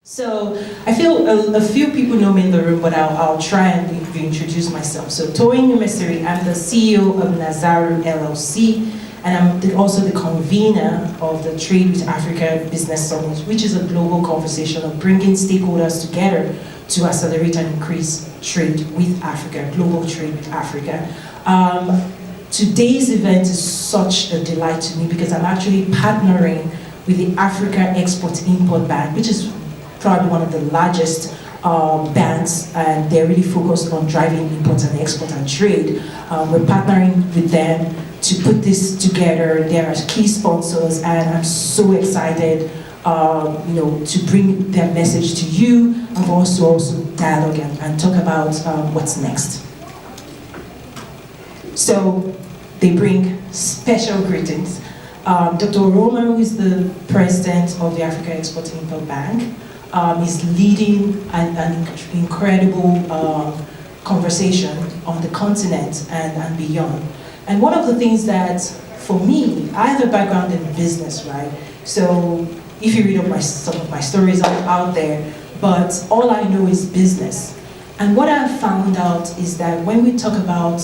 So I feel a few people know me in the room, but I'll try and reintroduce myself. So Toyin Umesiri, I'm the CEO of Nazaru LLC, and I'm also the convener of the Trade with Africa Business Summit, which is a global conversation of bringing stakeholders together to accelerate and increase trade with Africa, global trade with Africa. Today's event is such a delight to me because I'm actually partnering with the Africa Export-Import Bank, which is probably one of the largest banks, and they're really focused on driving import and export and trade. We're partnering with them to put this together. They are key sponsors, and I'm so excited to bring their message to you, and also dialogue and talk about what's next. So they bring special greetings. Dr. Roma, who is the president of the Africa Export-Import Bank, is leading an incredible conversation on the continent and beyond. And one of the things that, for me, I have a background in business, right? So if you read up some of my stories out there, but all I know is business. And what I've found out is that when we talk about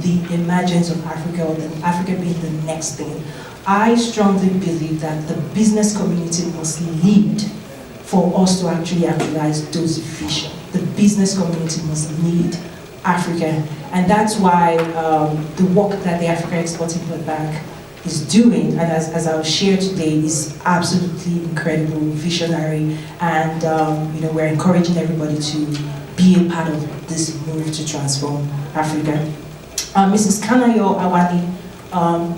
the emergence of Africa, or Africa being the next thing, I strongly believe that the business community must lead for us to actually actualize those visions. The business community must lead Africa. And that's why the work that the Africa Export-Import Bank is doing, and as I'll share today, is absolutely incredible, visionary, and we're encouraging everybody to be a part of this move to transform Africa. Mrs. Kanayo Awani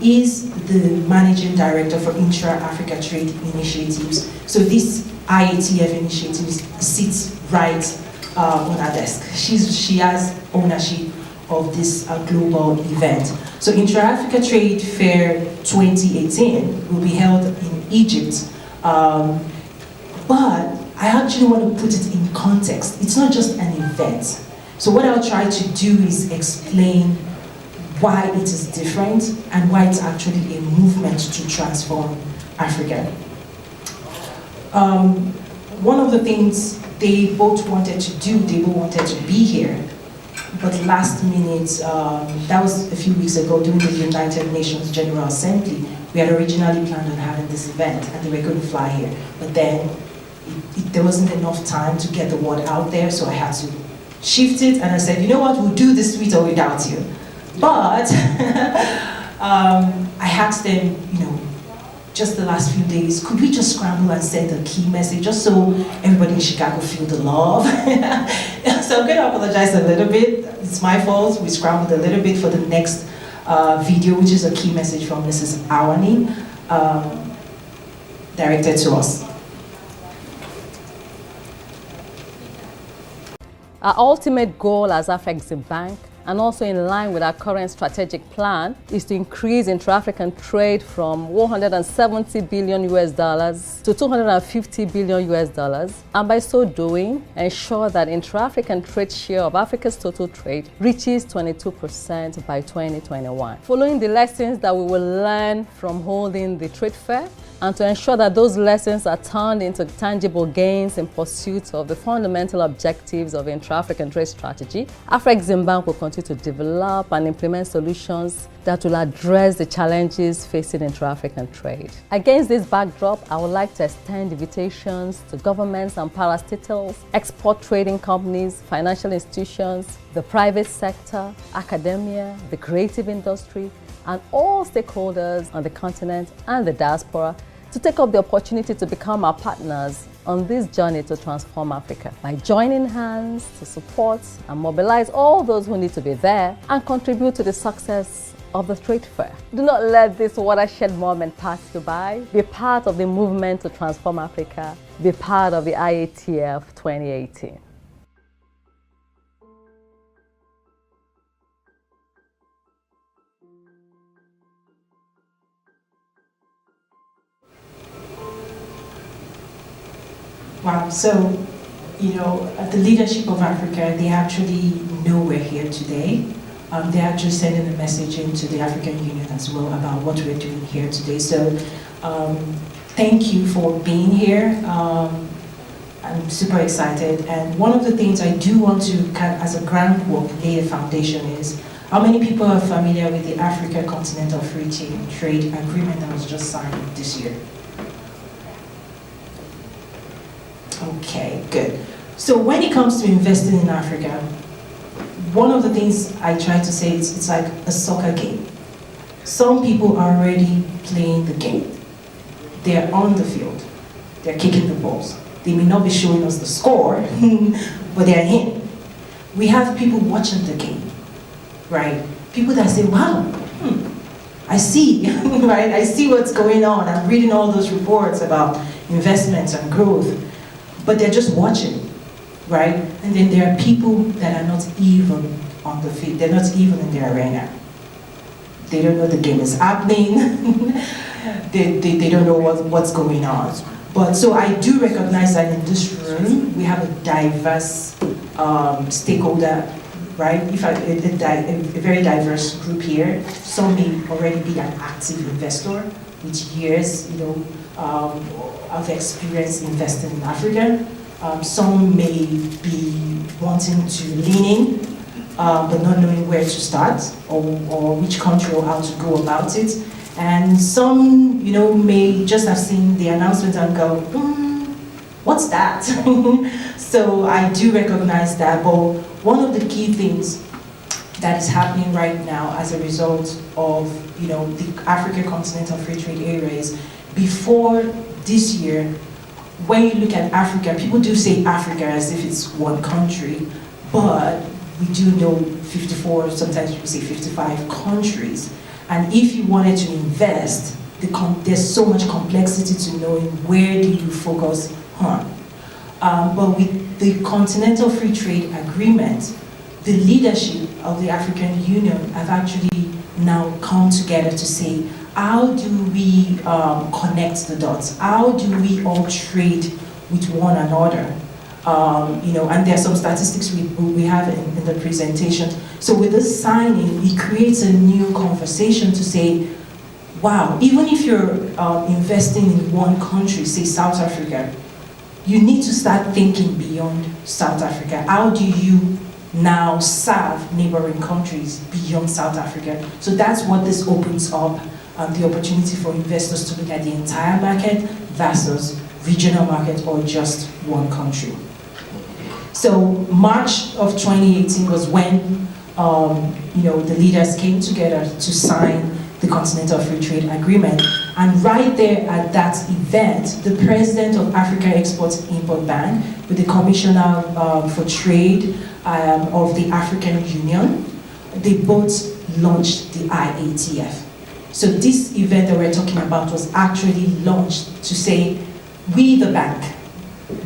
is the Managing Director for Intra-African Trade Initiatives. So this IATF initiatives sits right on her desk. She has ownership of this global event. So Intra-Africa Trade Fair 2018 will be held in Egypt. But I actually want to put it in context. It's not just an event. So what I'll try to do is explain why it is different and why it's actually a movement to transform Africa. One of the things they both wanted to do, they both wanted to be here, but last minute, that was a few weeks ago during the United Nations General Assembly, we had originally planned on having this event and they were going to fly here, but then there wasn't enough time to get the word out there, so I had to shift it, and I said, you know what, we'll do this with or without you. But I asked them, just the last few days, could we just scramble and send a key message just so everybody in Chicago feel the love? So I'm going to apologize a little bit. It's my fault. We scrambled a little bit for the next video, which is a key message from Mrs. Awani, directed to us. Our ultimate goal as AfCFTA, and also in line with our current strategic plan, is to increase intra-African trade from $170 billion to $250 billion, and by so doing, ensure that intra-African trade share of Africa's total trade reaches 22% by 2021. Following the lessons that we will learn from holding the trade fair, and to ensure that those lessons are turned into tangible gains in pursuit of the fundamental objectives of intra-African trade strategy, AfCFTA will continue to develop and implement solutions that will address the challenges facing intra-African trade. Against this backdrop, I would like to extend invitations to governments and parastatals, export trading companies, financial institutions, the private sector, academia, the creative industry, and all stakeholders on the continent and the diaspora to take up the opportunity to become our partners on this journey to transform Africa by joining hands to support and mobilize all those who need to be there and contribute to the success of the trade fair. Do not let this watershed moment pass you by. Be part of the movement to transform Africa. Be part of the IATF 2018. Wow, so, at the leadership of Africa, they actually know we're here today. They're actually sending a message into the African Union as well about what we're doing here today. So, thank you for being here. I'm super excited. And one of the things I do want to, as a groundwork, lay a foundation is, how many people are familiar with the Africa Continental Free Trade Agreement that was just signed this year? Okay, good. So when it comes to investing in Africa, one of the things I try to say is it's like a soccer game. Some people are already playing the game. They're on the field. They're kicking the balls. They may not be showing us the score, but they're in. We have people watching the game, right? People that say, wow, I see, right? I see what's going on. I'm reading all those reports about investments and growth, but they're just watching, right? And then there are people that are not even on the field. They're not even in the arena. They don't know the game is happening. they don't know what's going on. But so I do recognize that in this room, we have a diverse stakeholder, right? A very diverse group here. Some may already be an active investor with years, of experience investing in Africa. Some may be wanting to lean in, but not knowing where to start or which country or how to go about it. And some, may just have seen the announcement and go, what's that? So I do recognize that, but one of the key things that is happening right now as a result of, the Africa Continental Free Trade Area is, before this year, when you look at Africa, people do say Africa as if it's one country, but we do know 54, sometimes people say 55 countries. And if you wanted to invest, there's so much complexity to knowing where do you focus on. But with the Continental Free Trade Agreement, the leadership of the African Union have actually now come together to say, how do we connect the dots? How do we all trade with one another? And there are some statistics we have in the presentation. So with this signing, it creates a new conversation to say, wow, even if you're investing in one country, say South Africa, you need to start thinking beyond South Africa. How do you now serve neighboring countries beyond South Africa? So that's what this opens up, the opportunity for investors to look at the entire market versus regional market or just one country. So March of 2018 was when the leaders came together to sign the Continental Free Trade Agreement. And right there at that event, the president of Africa Export-Import Bank with the Commissioner for Trade of the African Union, they both launched the IATF. So this event that we're talking about was actually launched to say, we the bank,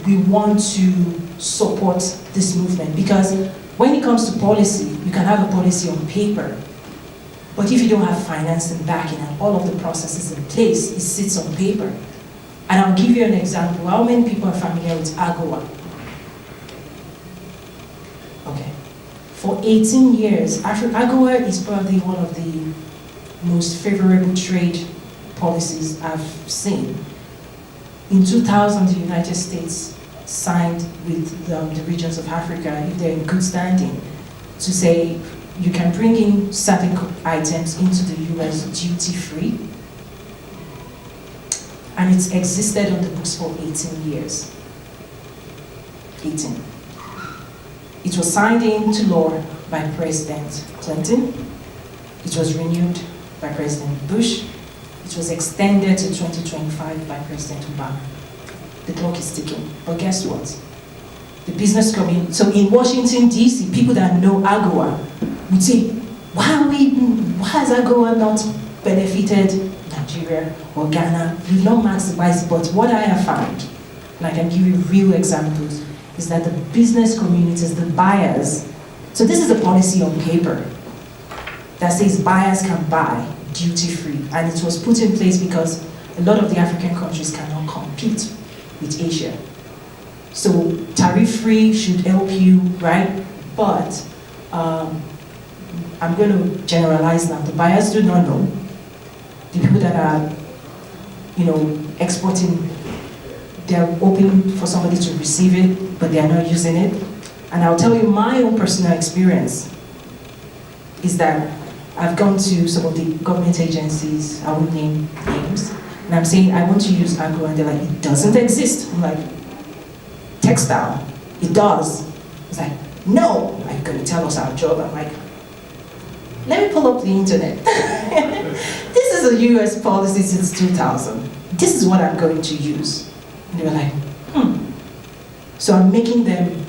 we want to support this movement, because when it comes to policy, you can have a policy on paper, but if you don't have financing backing and all of the processes in place, it sits on paper. And I'll give you an example. How many people are familiar with AGOA? Okay. For 18 years, AGOA is probably one of the most favorable trade policies I've seen. In 2000, the United States signed with the regions of Africa, if they're in good standing, to say you can bring in certain items into the US duty-free. And it's existed on the books for 18 years. 18. It was signed into law by President Clinton. It was renewed by President Bush. It was extended to 2025 by President Obama. The clock is ticking. But guess what? The business community, so in Washington, D.C., people that know AGOA would say, why has AGOA not benefited Nigeria or Ghana? We've not maximized it, but what I have found, and I can give you real examples, is that the business communities, the buyers, so this is a policy on paper that says buyers can buy duty-free, and it was put in place because a lot of the African countries cannot compete with Asia. So tariff-free should help you, right? But I'm going to generalize now. The buyers do not know. The people that are, exporting they're open for somebody to receive it, but they're not using it. And I'll tell you my own personal experience is that I've gone to some of the government agencies, I won't name names, and I'm saying, I want to use agro, and they're like, it doesn't exist. I'm like, textile, it does. It's like, no, I'm going to tell us our job. I'm like, let me pull up the internet. This is a US policy since 2000. This is what I'm going to use. And they were like, So I'm making them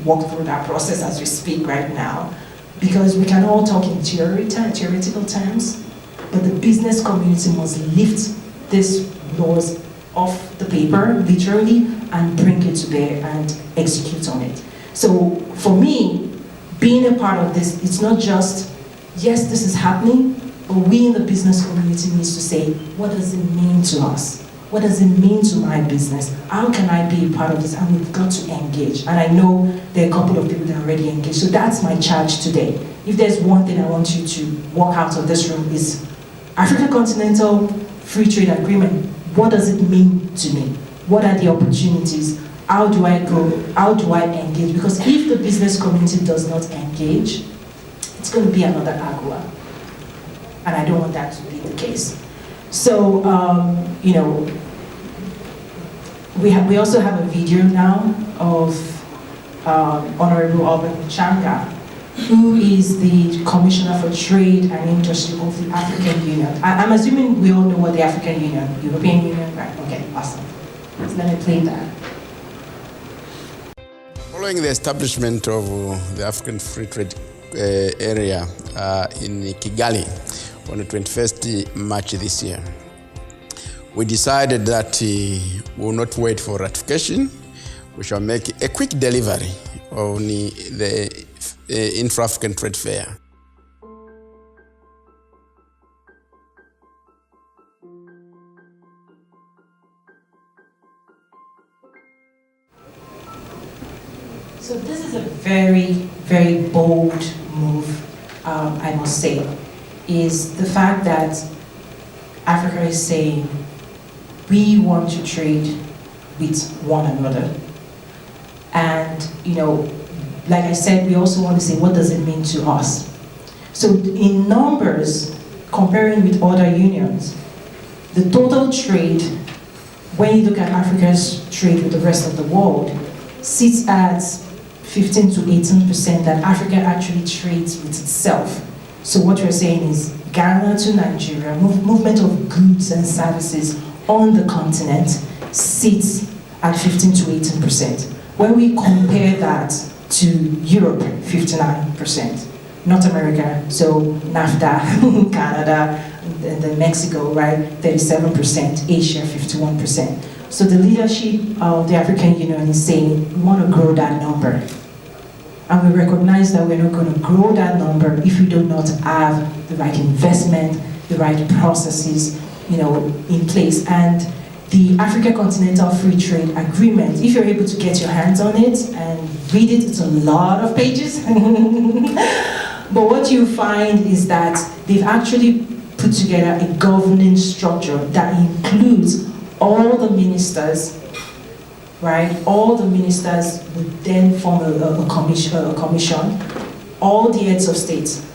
walk through that process as we speak right now, because we can all talk in theoretical terms, but the business community must lift these laws off the paper, literally, and bring it to bear and execute on it. So for me, being a part of this, it's not just, yes, this is happening, but we in the business community needs to say, what does it mean to us? What does it mean to my business? How can I be a part of this? And we've got to engage. And I know there are a couple of people that are already engaged. So that's my charge today. If there's one thing I want you to walk out of this room is African Continental Free Trade Agreement. What does it mean to me? What are the opportunities? How do I go? How do I engage? Because if the business community does not engage, it's going to be another AGUA. And I don't want that to be the case. So, you know, we also have a video now of Honorable Albert Muchanga, who is the Commissioner for Trade and Industry of the African Union. I'm assuming we all know what the African Union, European Union, right? Okay, awesome. So let me play that. Following the establishment of the African Free Trade area in Kigali on the 21st March this year, we decided that we will not wait for ratification. We shall make a quick delivery on the Intra-African Trade Fair. So this is a very, very bold move, I must say, is the fact that Africa is saying we want to trade with one another. And, you know, like I said, we also want to say, what does it mean to us? So in numbers, comparing with other unions, the total trade, when you look at Africa's trade with the rest of the world, sits at 15 to 18% that Africa actually trades with itself. So what we're saying is Ghana to Nigeria, movement of goods and services on the continent sits at 15 to 18%. When we compare that to Europe, 59%, North America, so NAFTA, Canada, and then Mexico, right, 37%, Asia, 51%. So the leadership of the African Union is saying, we want to grow that number. And we recognize that we're not going to grow that number if we do not have the right investment, the right processes, you know, in place. And the Africa Continental Free Trade Agreement, if you're able to get your hands on it and read it, it's a lot of pages. But what you find is that they've actually put together a governing structure that includes all the ministers, right? All the ministers would then form a commission. All the heads of states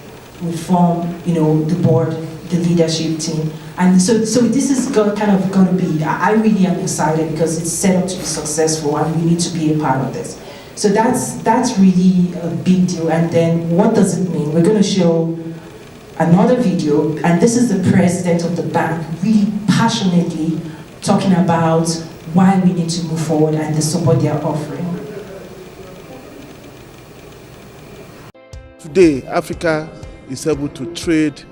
would form, you know, the board, the leadership team. And so this is kind of going to be, I really am excited because it's set up to be successful and we need to be a part of this. So that's really a big deal. And then what does it mean? We're going to show another video, and this is the president of the bank really passionately talking about why we need to move forward and the support they are offering. Today, Africa is able to trade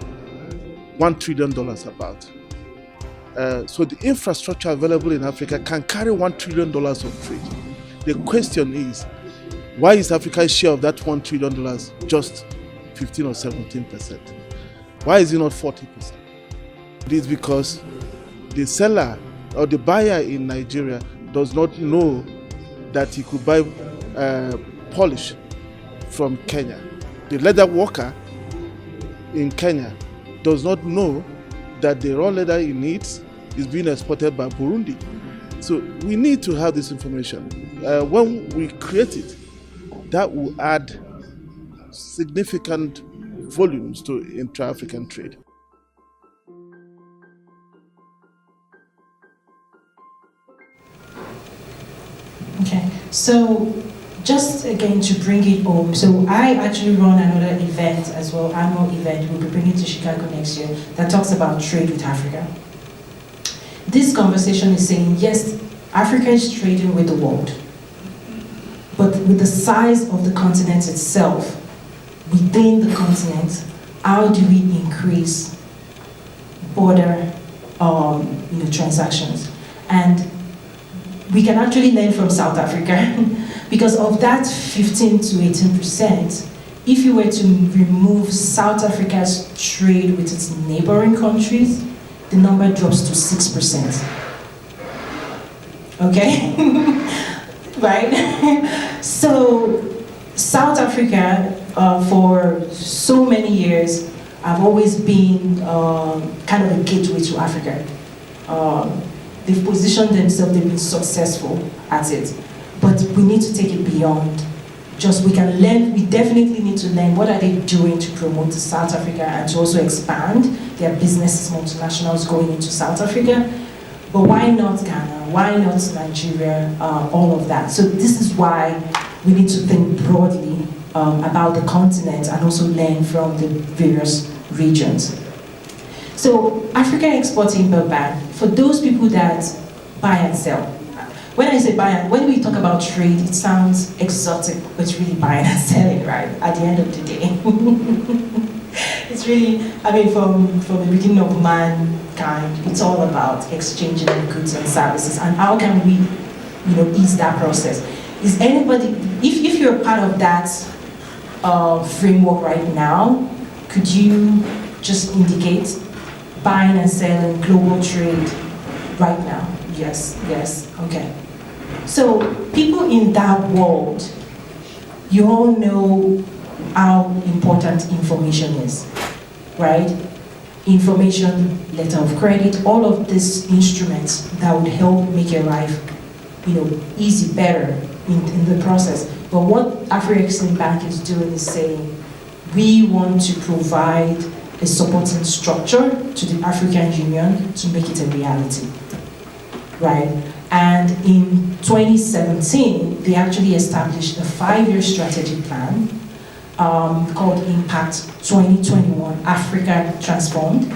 $1 trillion about. So the infrastructure available in Africa can carry $1 trillion of trade. The question is, why is Africa's share of that $1 trillion just 15 or 17%? Why is it not 40%? It is because the seller or the buyer in Nigeria does not know that he could buy polish from Kenya. The leather worker in Kenya does not know that the raw leather he needs is being exported by Burundi. So we need to have this information. When we create it, that will add significant volumes to intra-African trade. Okay, so just again to bring it home, so I actually run another event as well, annual event, we'll be bringing to Chicago next year, that talks about trade with Africa. This conversation is saying, yes, Africa is trading with the world, but with the size of the continent itself, within the continent, how do we increase border transactions? And we can actually learn from South Africa because of that 15 to 18%, if you were to remove South Africa's trade with its neighboring countries, the number drops to 6%. Okay? Right? So South Africa, for so many years, have always been kind of a gateway to Africa. They've positioned themselves, they've been successful at it. But we need to take it beyond. Just we can learn, we definitely need to learn what are they doing to promote South Africa and to also expand their businesses, multinationals going into South Africa. But why not Ghana? Why not Nigeria? All of that. So this is why we need to think broadly about the continent and also learn from the various regions. So Africa Export-Import Bank, for those people that buy and sell. When I say buy and, when we talk about trade, it sounds exotic, but it's really buying and selling, right? At the end of the day. It's really, I mean, from the beginning of mankind, it's all about exchanging goods and services. And how can we, ease that process? Is anybody, if you're part of that framework right now, could you just indicate buying and selling, global trade right now? Yes, okay. So people in that world, you all know how important information is, right? Information, letter of credit, all of these instruments that would help make your life, easy, better in the process. But what Africa Export Bank is doing is saying, we want to provide a supporting structure to the African Union to make it a reality, right? And in 2017, they actually established a 5-year strategic plan called Impact 2021 Africa Transformed.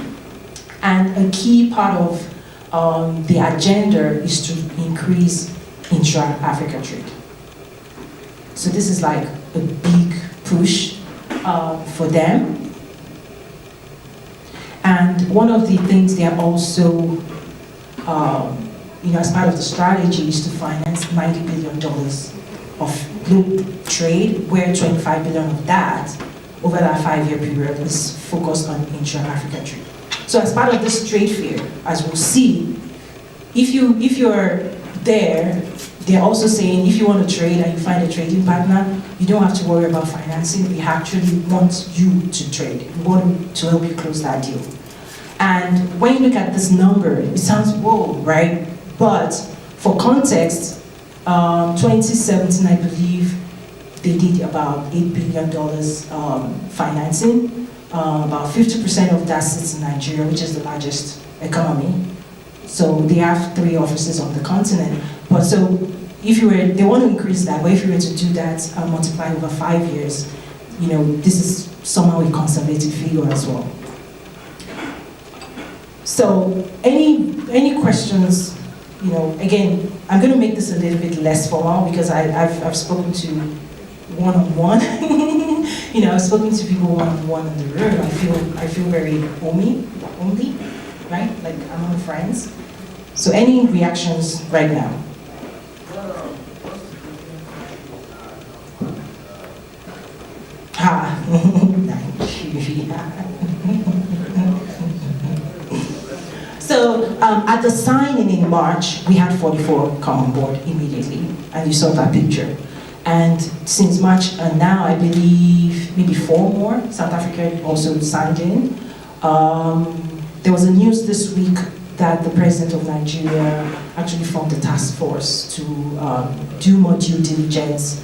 And a key part of the agenda is to increase intra-Africa trade. So this is like a big push for them. And one of the things they are also, as part of the strategy is to finance $90 billion of global trade, where 25 billion of that, over that 5-year period, is focused on intra-African trade. So as part of this trade fair, as we'll see, if you're there, they're also saying if you want to trade and you find a trading partner, you don't have to worry about financing. We actually want you to trade. We want to help you close that deal. And when you look at this number, it sounds whoa, right? But for context, 2017, I believe they did about $8 billion financing. About 50% of that sits in Nigeria, which is the largest economy. So they have 3 offices on the continent. But so if they want to increase that, but if you were to do that, multiply over 5 years, this is somehow a conservative figure as well. So any questions? Again, I'm going to make this a little bit less formal because I've spoken to one-on-one. I've spoken to people one-on-one in the room. I feel very homely, right? Like among friends. So any reactions right now? Nigeria. So at the signing in March, we had 44 come on board immediately, and you saw that picture. And since March and now, I believe maybe 4 more. South Africa also signed in. There was a news this week that the president of Nigeria actually formed a task force to do more due diligence.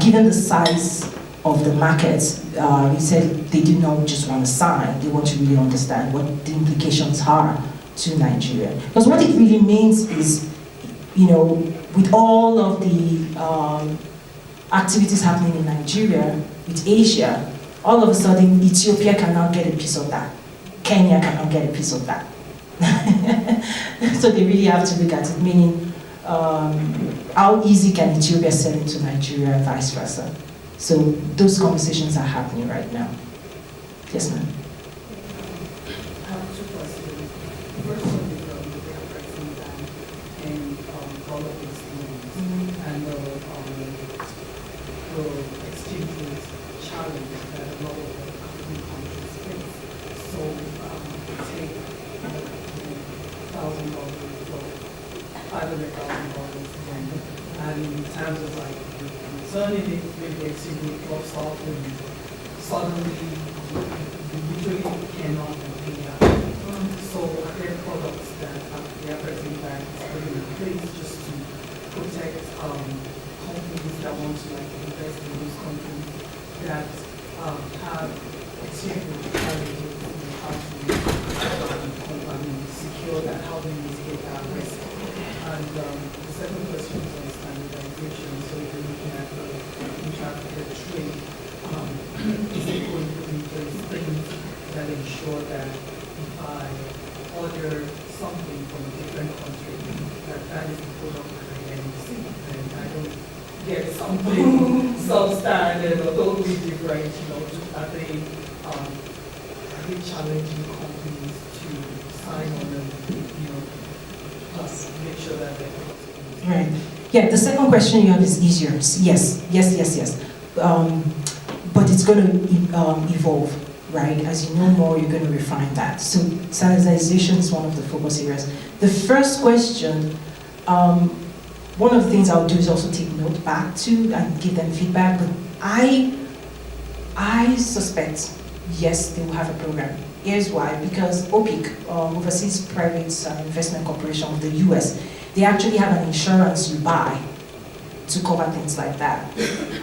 Given the size of the market, he said they did not just want to sign, they want to really understand what the implications are to Nigeria. Because what it really means is, with all of the activities happening in Nigeria, with Asia, all of a sudden Ethiopia cannot get a piece of that. Kenya cannot get a piece of that. So they really have to look at it, meaning how easy can Ethiopia sell into Nigeria and vice versa. So those conversations are happening right now. Yes, ma'am. I have two questions. The first one is the AfCFTA and all of these things and the exchange rate challenge that a lot of the African countries face. So take $1,000 or $500,000 and in terms of like concerning it, maybe exchange rate drops off and suddenly you literally cannot pay out. So are there products that the AfCFTA Bank is putting in place just to protect companies that want to like invest in those countries that have exchange rate challenges in how to secure that, how they mitigate that risk? And the second question is on standardization. So if you're looking at the Intra-African trade, is it going to be things that ensure that if I order something from a different country, that is the product that I get see, and I don't get something substandard or totally different, are they challenging companies to sign on and, plus make sure that they're Right. Yeah, the second question you have is easier. Yes. But it's going to evolve, right? As you know more, you're going to refine that. So standardization is one of the focus areas. The first question, one of the things I'll do is also take note back to and give them feedback. But I suspect, yes, they will have a program. Here's why. Because OPIC, Overseas Private Investment Corporation of the US, they actually have an insurance you buy to cover things like that.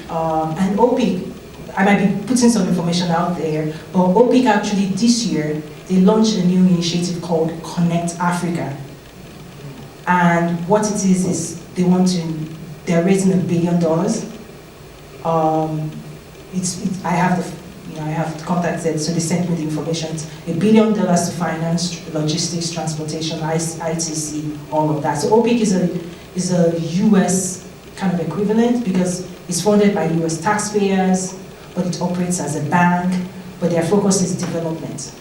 And OPIC, I might be putting some information out there, but OPIC actually this year, they launched a new initiative called Connect Africa. And what it is they're raising $1 billion. I have contacted, so they sent me the information. $1 billion to finance logistics, transportation, ITC, all of that. So OPIC is a US kind of equivalent because it's funded by US taxpayers, but it operates as a bank, but their focus is development.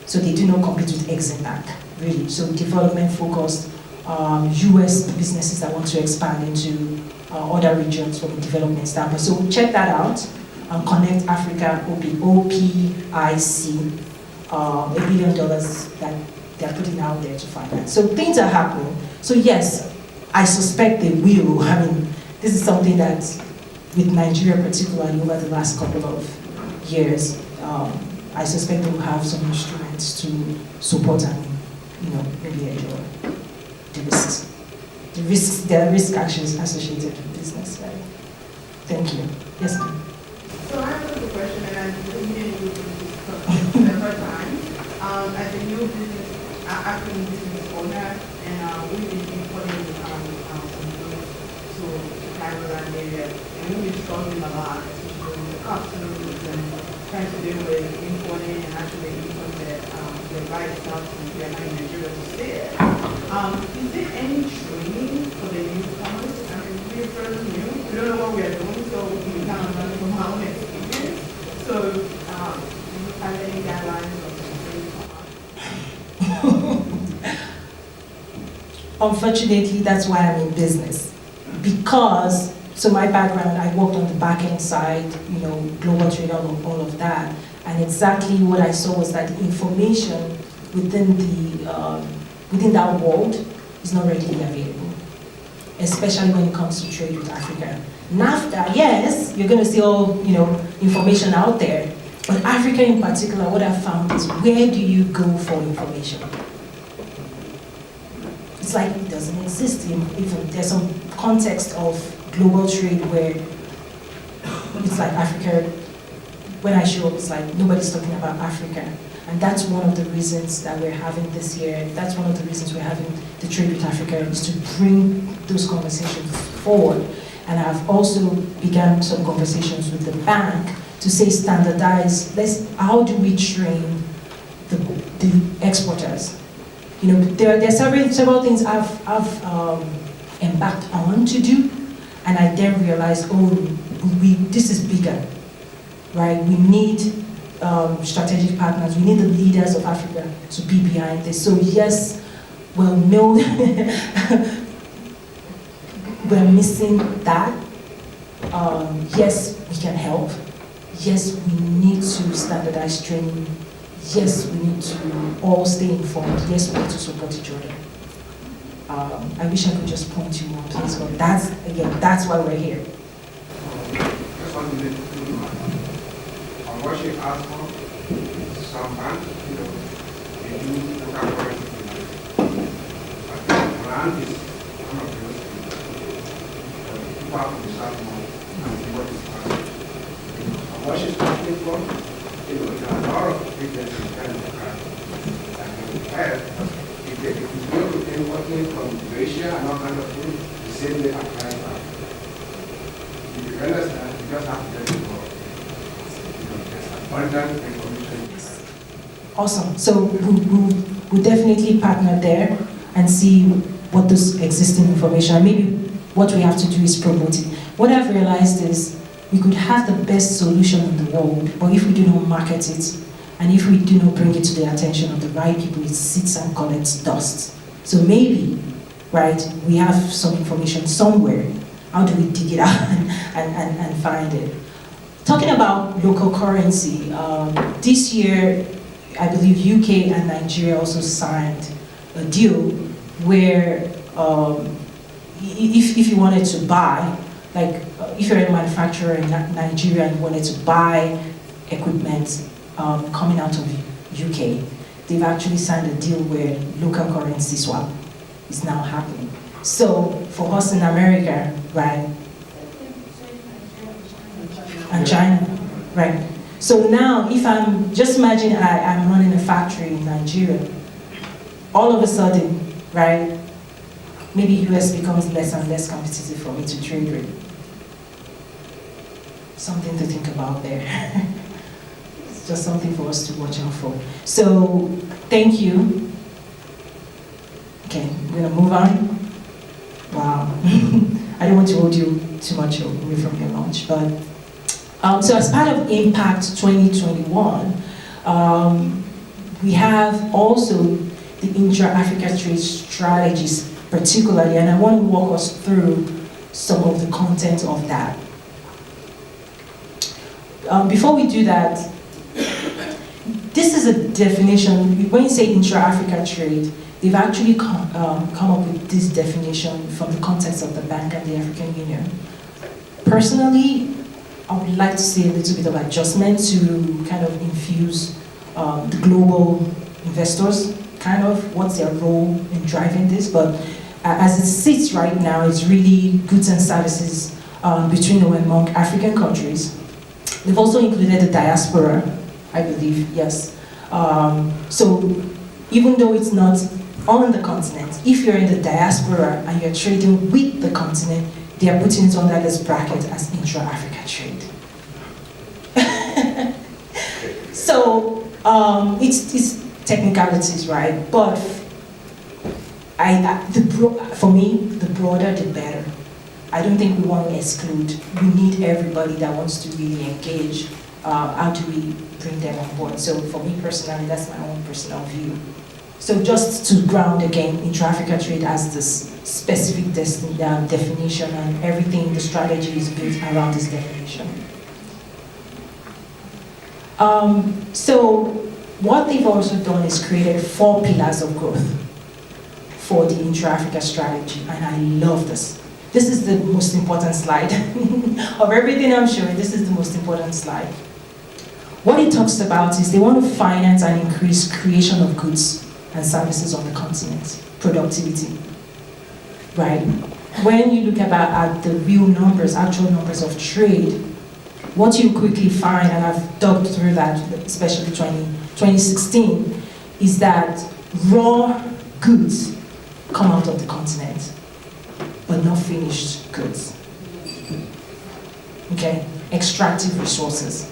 So they do not compete with Exim Bank, really. So development focused, US businesses that want to expand into other regions from a development standpoint. So check that out. Connect Africa, OPIC, $1 billion that they're putting out there to finance. So things are happening. So yes, I suspect they will. I mean, this is something that with Nigeria particularly over the last couple of years, I suspect they will have some instruments to support and, maybe enjoy the risks. There are risk actions associated with business, right? Thank you. Yes, ma'am. So I have a question, and I'm meeting you for the first time. As a new business, African business owner, and we've been importing some goods to Cameroon area, and we've been struggling a lot, especially with the customs and trying to deal with importing and actually importing the right stuff from Ghana and Nigeria to stay there. Is there any training for the newcomers? I mean, we're fairly new. We don't know what we are doing, so we kind of learn from our own experience. So, do you have any guidelines or something? Unfortunately, that's why I'm in business. Because, so my background, I worked on the back-end side, global trade, all of that. And exactly what I saw was that the information within that world is not readily available, especially when it comes to trade with Africa. NAFTA, yes, you're going to see all information out there, but Africa in particular, what I found is where do you go for information? it's like it doesn't exist. If there's some context of global trade where it's like Africa, when I show up, it's like nobody's talking about Africa. And that's one of the reasons that we're having this year, that's one of the reasons we're having the Trade with Africa, is to bring those conversations forward. And I've also begun some conversations with the bank to say standardize, how do we train the exporters? You know, there are several things I've embarked on to do, and I then realized, this is bigger, right? We need strategic partners. We need the leaders of Africa to be behind this. So yes, well, no, we're missing that. Yes, we can help. Yes, we need to standardize training. Yes, we need to all stay informed. Yes, we need to support each other. I wish I could just point you one place, but that's why we're here. What she asked for, some banks, they do local currency financing. But land is one of those things. People have to decide more and see what is happening. And what she's asking for, there are a lot of businesses in the country that can have, if you go to them working from Asia and all kind of things, the same way apply back. If you understand, you just have to let it go. Awesome. So we'll definitely partner there and see what this existing information, and maybe what we have to do is promote it. What I've realized is we could have the best solution in the world, but if we do not market it, and if we do not bring it to the attention of the right people, it sits and collects dust. So maybe, right, we have some information somewhere. How do we dig it out and find it? Talking about local currency, this year, I believe UK and Nigeria also signed a deal where if you wanted to buy, like if you're a manufacturer in Nigeria and you wanted to buy equipment coming out of UK, they've actually signed a deal where local currency swap is now happening. So for us in America, right, and China, right? So now, if just imagine I'm running a factory in Nigeria, all of a sudden, right, maybe US becomes less and less competitive for me to trade with. Something to think about there. It's just something for us to watch out for. So, thank you. Okay, we're gonna move on. Wow. I don't want to hold you too much away from your lunch, but so as part of Impact 2021, we have also the Intra-African trade strategies particularly, and I want to walk us through some of the content of that. Before we do that, this is a definition. When you say intra-Africa trade, they've actually come up with this definition from the context of the Bank and the African Union. Personally, I would like to see a little bit of adjustment to kind of infuse the global investors, kind of what's their role in driving this. But as it sits right now, it's really goods and services between and among African countries. They've also included the diaspora, I believe, yes. So even though it's not on the continent, if you're in the diaspora and you're trading with the continent, they are putting it under this bracket as intra-Africa trade. So it's technicalities, right? But for me, the broader the better. I don't think we want to exclude. We need everybody that wants to really engage. How do we bring them on board? So for me personally, that's my own personal view. So just to ground again, intra-Africa trade as this specific definition, and everything, the strategy is built around this definition. So what they've also done is created 4 pillars of growth for the intra-Africa strategy, and I love this. This is the most important slide. Of everything I'm showing, this is the most important slide. What it talks about is they want to finance and increase creation of goods and services on the continent, productivity. right? When you look at the real numbers, actual numbers of trade, what you quickly find, and I've dug through that, especially 2016, is that raw goods come out of the continent, but not finished goods. Okay? Extractive resources.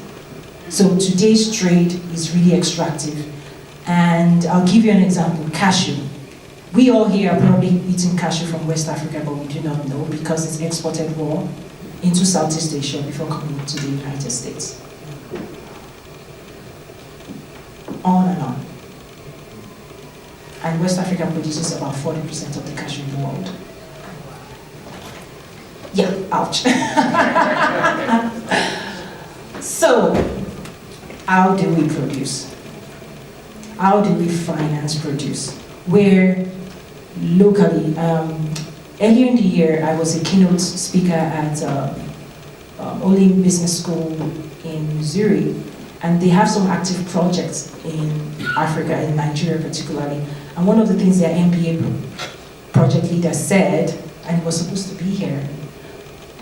So today's trade is really extractive. And I'll give you an example, cashew. We all here are probably eating cashew from West Africa, but we do not know because it's exported raw into Southeast Asia before coming to the United States. On and on. And West Africa produces about 40% of the cashew in the world. Yeah, ouch. So, how do we produce? How do we finance produce? Where locally, earlier in the year, I was a keynote speaker at Toyin Business School in Umesiri, and they have some active projects in Africa, in Nigeria particularly. And one of the things their MBA project leader said, and he was supposed to be here,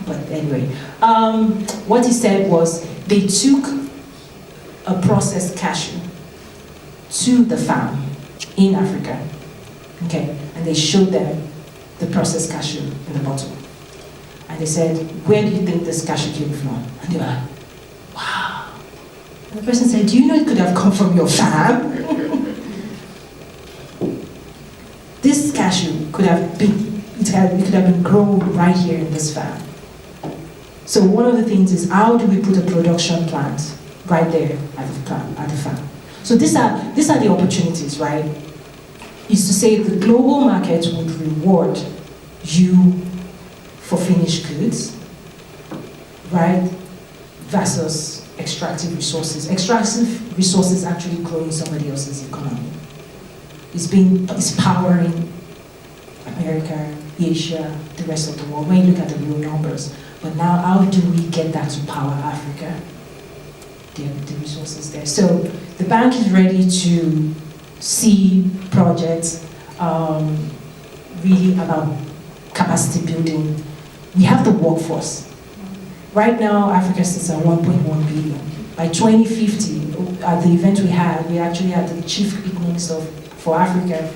but anyway, what he said was they took a processed cashew to the farm in Africa, okay, and they showed them the processed cashew in the bottle. And they said, where do you think this cashew came from? And they were like, wow. And the person said, do you know it could have come from your farm? This cashew could have been, it could have been grown right here in this farm. So one of the things is, how do we put a production plant right there at the farm? So these are the opportunities, right? Is to say the global market would reward you for finished goods, right? Versus extractive resources. Extractive resources actually growing somebody else's economy. It's powering America, Asia, the rest of the world, when you look at the real numbers. But now, how do we get that to power Africa? The resources there. So the bank is ready to see projects really about capacity building. We have the workforce. Right now, Africa sits at 1.1 billion. By 2050, at the event we actually had the chief economist for Africa,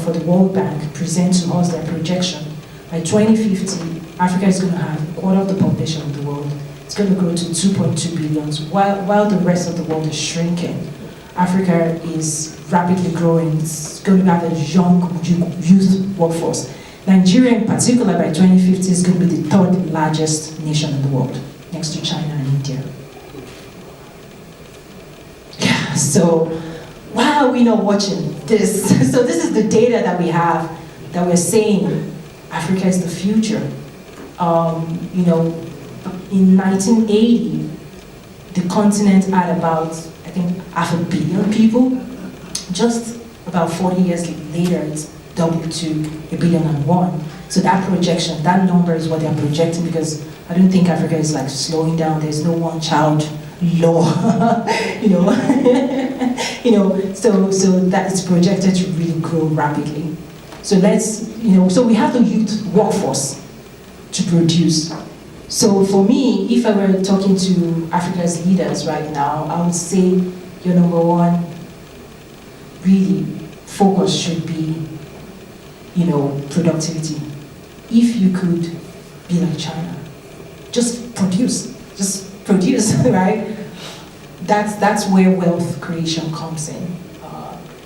for the World Bank, present to us their projection. By 2050, Africa is going to have a quarter of the population of the world. It's going to grow to 2.2 billion, while the rest of the world is shrinking. Africa is rapidly growing. It's going to have a young youth workforce. Nigeria in particular, by 2050, is going to be the third largest nation in the world, next to China and India. Yeah, so why are we not watching this? So this is the data that we have, that we're saying Africa is the future. In 1980, the continent had about, I think, 500 million people. Just about 40 years later, it's doubled to 1.1 billion. So that projection, that number is what they're projecting, because I don't think Africa is like slowing down. There's no one-child law, so that is projected to really grow rapidly. So so we have the youth workforce to produce. So for me, if I were talking to Africa's leaders right now, I would say your number one really focus should be, productivity. If you could be like China, just produce, right? That's where wealth creation comes in.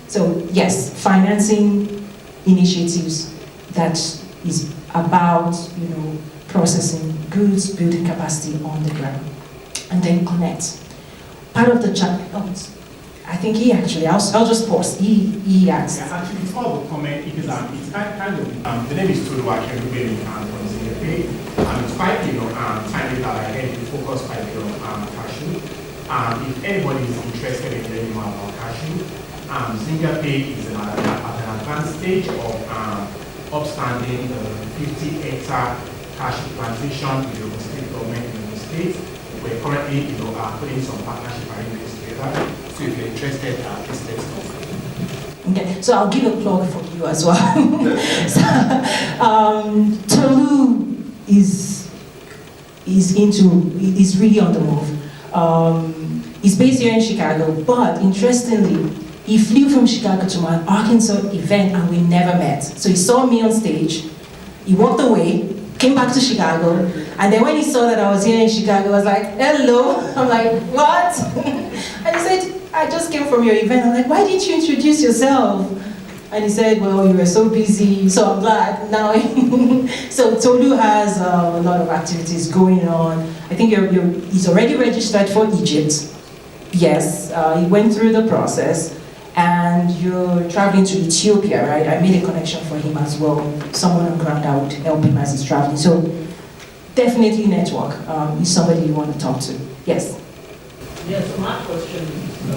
So yes, financing initiatives that is about, processing goods, building capacity on the ground, and then connect. Part of the I think I'll just pause. He asked. Yeah, actually, before I comment, it's kind of, the name is Toyin from CFA, and it's quite, timely that I heard you focus quite a bit on cashew. If anybody is interested in learning more about cashew, Pay is at an advanced stage of upstanding 50-hectare cashew plantation with the state government in the state. We're currently, putting some partnership arrangements together. So if you're interested, please let us know. Okay, so I'll give a plug for you as well. Tolu is really on the move. He's based here in Chicago, but interestingly, he flew from Chicago to my Arkansas event and we never met. So he saw me on stage, he walked away, came back to Chicago, and then when he saw that I was here in Chicago, he was like, hello. I'm like, what? And he said, I just came from your event. I'm like, why didn't you introduce yourself? And he said, well, you were so busy, so I'm glad now. So Tolu has a lot of activities going on. I think he's already registered for Egypt. Yes, he went through the process. And you're traveling to Ethiopia, right? I made a connection for him as well. Someone on ground that would help him as he's traveling. So definitely network is somebody you want to talk to. Yes? Yes, so my question is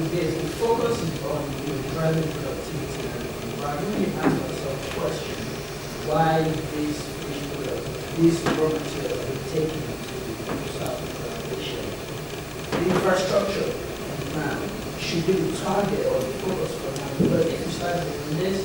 this. The focus is on driving productivity. And I really ask myself the question, why this raw material is taken to South Asia? The infrastructure now should be the target or the focus for now. But if you start doing this,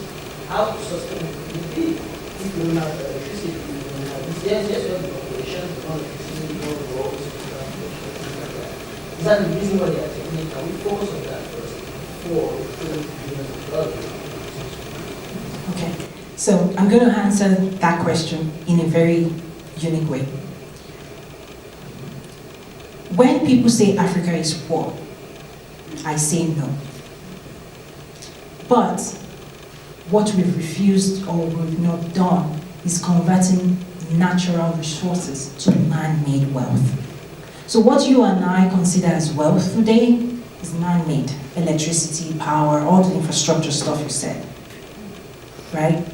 how sustainable will it be? If you don't have electricity, you don't have this. Yes, you have the population, but not electricity, no roads, things like that. Is that the reason why they are taking it? Can we focus on that first before we put it together? Okay, so I'm going to answer that question in a very unique way. When people say Africa is poor, I say no. But what we've refused or we've not done is converting natural resources to man-made wealth. So what you and I consider as wealth today is man-made. Electricity, power, all the infrastructure stuff you said, right?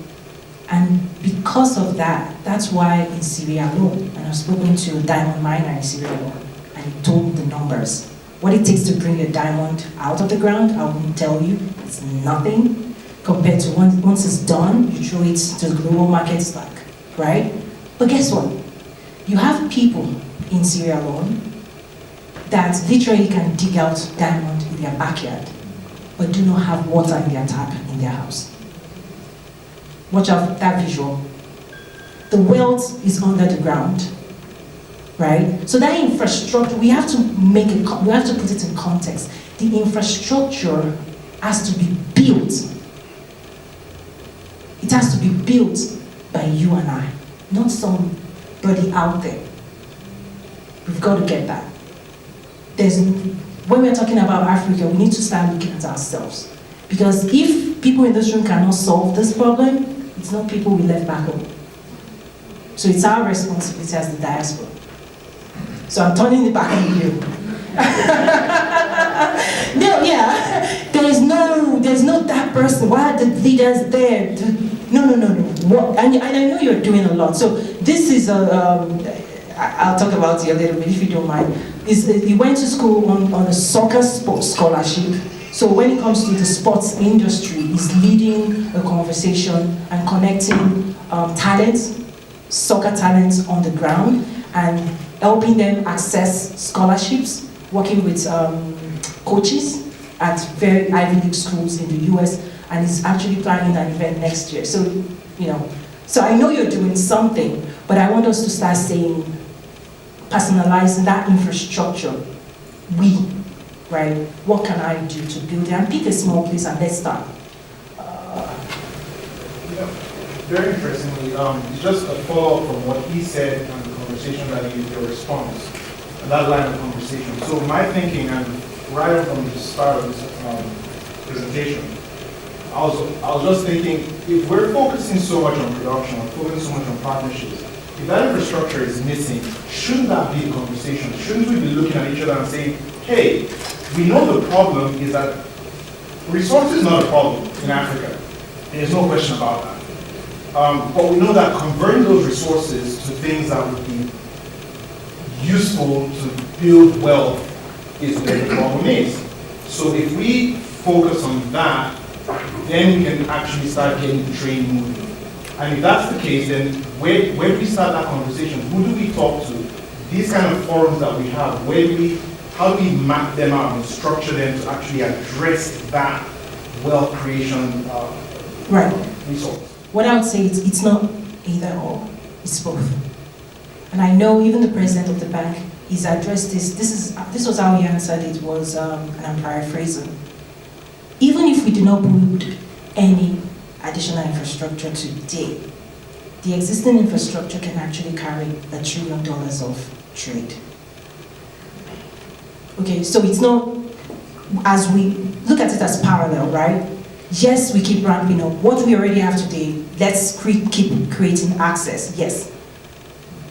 And because of that, that's why in Syria alone, and I've spoken to a diamond miner in Syria alone, and he told me the numbers. What it takes to bring a diamond out of the ground, I won't tell you, it's nothing compared to once it's done, you throw it to the global markets, like, right? But guess what? You have people in Syria alone that literally can dig out diamond in their backyard, but do not have water in their tap in their house. Watch out that visual. The wealth is under the ground. Right? So that infrastructure, we have to put it in context. The infrastructure has to be built. It has to be built by you and I, not somebody out there. We've got to get that. When we're talking about Africa, we need to start looking at ourselves. Because if people in this room cannot solve this problem, it's not people we left back home. So it's our responsibility as the diaspora. So I'm turning it back on you. No, yeah. There's no that person. Why are the leaders there? No. What? And I know you're doing a lot. So this is I'll talk about it a little bit if you don't mind. He went to school on a soccer sports scholarship. So when it comes to the sports industry, he's leading a conversation and connecting talents, soccer talents on the ground, and helping them access scholarships, working with coaches at very Ivy League schools in the US, and he's actually planning an event next year. So, so I know you're doing something, but I want us to start saying, personalizing that infrastructure. Right? What can I do to build it? And pick a small place and let's start. Very interestingly, it's just a follow-up from what he said and the conversation that he used, your response, and that line of conversation. So my thinking, and right from the start of this presentation, I was just thinking, if we're focusing so much on production, focusing so much on partnerships, if that infrastructure is missing, shouldn't that be a conversation? Shouldn't we be looking at each other and saying, hey, we know the problem is that resources is not a problem in Africa. There's no question about that. But we know that converting those resources to things that would be useful to build wealth is where the problem is. So if we focus on that, then we can actually start getting the train moving. And if that's the case, then where do we start that conversation? Who do we talk to? These kind of forums that we have, how do we map them out and structure them to actually address that wealth creation resource? What I would say is it's not either or, it's both. And I know even the president of the bank, he's addressed this. This was how he answered it, and I'm paraphrasing. Even if we do not build any additional infrastructure today, the existing infrastructure can actually carry $1 trillion of trade. Okay, so it's not, as we look at it as parallel, right? Yes, we keep ramping up. What we already have today, let's keep creating access, yes.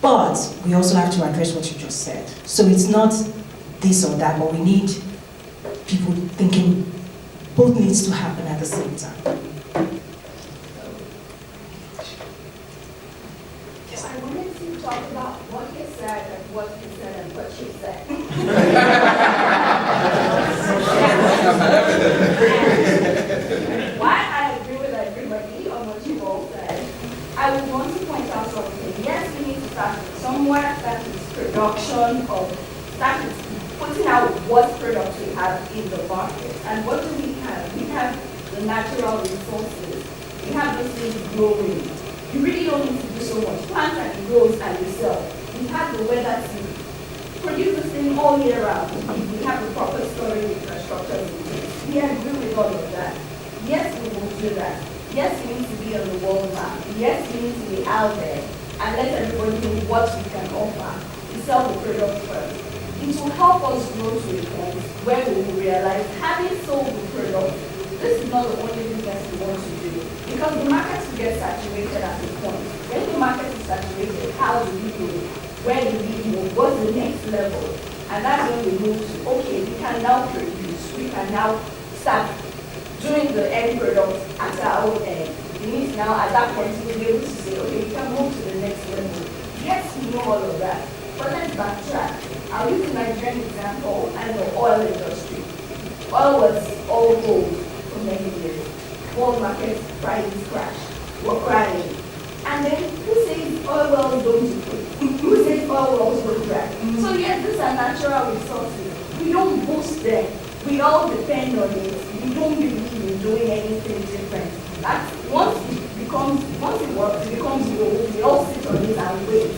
But we also have to address what you just said. So it's not this or that, but we need people thinking both needs to happen at the same time. Yes. I wanted to talk about what you said and what you said and what you said. Why I agree with everybody on what you all said, I would want to point out something. Yes, we need to start somewhere, that is production of, that is putting out what products we have in the market. And what do we have? We have the natural resources. We have these things growing. You really don't need to do so much. Plant and it grows and you sell. We have the weather to produce this thing all year round. We have the proper storage infrastructure. We agree with all of that. Yes, we will do that. Yes, we need to be on the world map. Yes, we need to be out there and let everybody know what we can offer. We sell the product first. It will help us grow to a point where we will realize, having sold the product, this is not the only business we want to do. Because the market will get saturated at a point. When the market is saturated, how do we go? Where do we move? What's the next level? And that's when we move to, okay, we can now produce. We can now start doing the end product at our own end. We need now, at that point, to be able to say, okay, we can move to the next level. Yes, we know all of that. But let's backtrack. I'll use the Nigerian example and the oil industry. Oil was all gold for many years. World market prices crashed. We're crying. And then who says oil wells don't do good? Who says oil wells don't crack? So yes, these are natural resources. We don't boost them. We all depend on it. We don't believe in doing anything different. That's once it works, it becomes gold. We all sit on it and wait.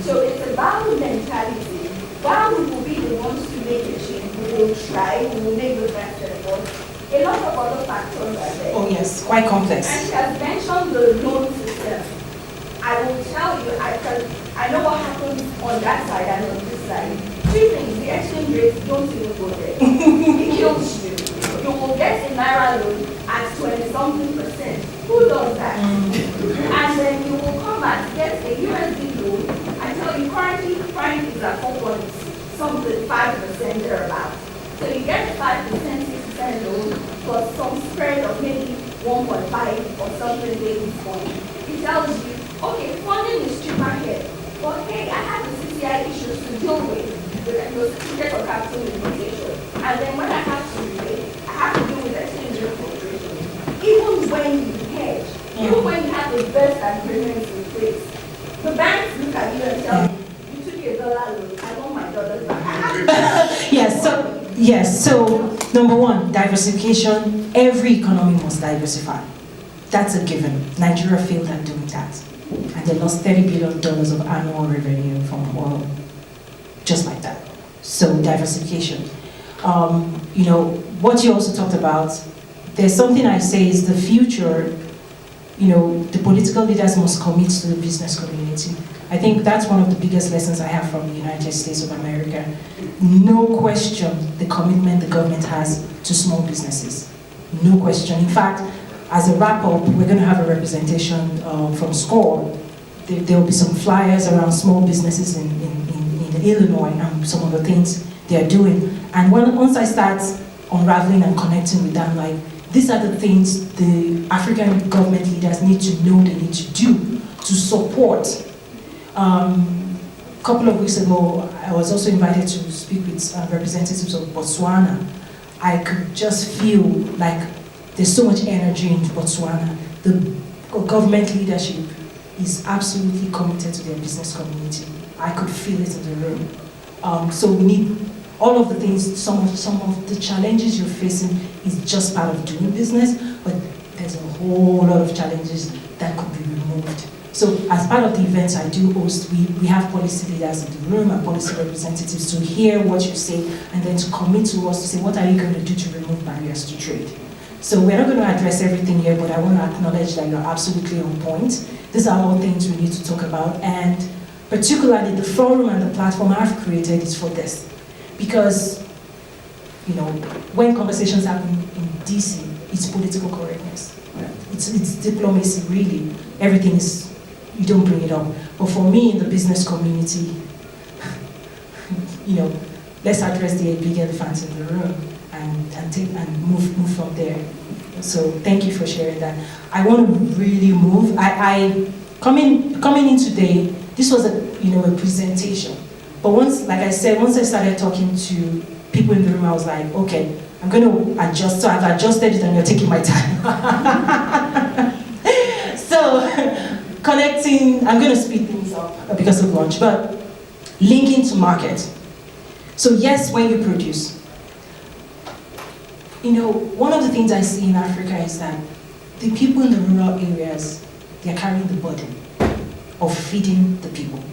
So it's about mentality. While we will be the ones to make a change, we will try, we will make the best effort. A lot of other factors are there. Oh yes, quite complex. And she has mentioned the loan system. I will tell you, I know what happens on that side and on this side. Two things, the exchange rates don't even go there. It kills you. You will get a Naira loan at 20-something%. Who does that? And then you will come and get a USD loan. I tell you, currently, prime is at 4.something, 5% thereabouts. So you get a 5%, 6% loan plus some spread of maybe 1.5 or something basis point. It tells you, okay, funding is cheaper here, but hey, I have the CCI issues to deal with the certificate of capital limitation. And then when I have to repay, I have to deal with exchange rate fluctuation. Even when you hedge, even when you have the best agreements in place, the banks look at you and tell you, you took a dollar loan, I want my dollars back. Yes, so number one, diversification. Every economy must diversify. That's a given. Nigeria failed at doing that. And they lost $30 billion of annual revenue from oil, just like that. So diversification. What you also talked about, there's something I say is the future, the political leaders must commit to the business community. I think that's one of the biggest lessons I have from the United States of America. No question the commitment the government has to small businesses. No question. In fact, as a wrap-up, we're going to have a representation from SCORE. There will be some flyers around small businesses in Illinois and some of the things they're doing. And once I start unraveling and connecting with them, like, these are the things the African government leaders need to know they need to do to support. A couple of weeks ago, I was also invited to speak with representatives of Botswana. I could just feel like there's so much energy in Botswana. The government leadership is absolutely committed to their business community. I could feel it in the room. So we need all of the things, some of the challenges you're facing is just part of doing business, but there's a whole lot of challenges that moved. So as part of the events I do host, we have policy leaders in the room and policy representatives to hear what you say and then to commit to us to say, what are you going to do to remove barriers to trade? So we're not going to address everything here, but I want to acknowledge that you're absolutely on point. These are all things we need to talk about, and particularly the forum and the platform I've created is for this. Because, you know, when conversations happen in DC, it's political correctness. It's diplomacy, really. Everything is, you don't bring it up. But for me, in the business community, you know, let's address the big elephants in the room and move from there. So thank you for sharing that. I want to really move. Coming in today, this was a presentation. But once, like I said, once I started talking to people in the room, I was like, okay, I'm going to adjust. So I've adjusted it, and you're taking my time. So connecting, I'm going to speed things up because of lunch, but linking to market. So yes, when you produce, you know, one of the things I see in Africa is that the people in the rural areas, they're carrying the burden of feeding the people.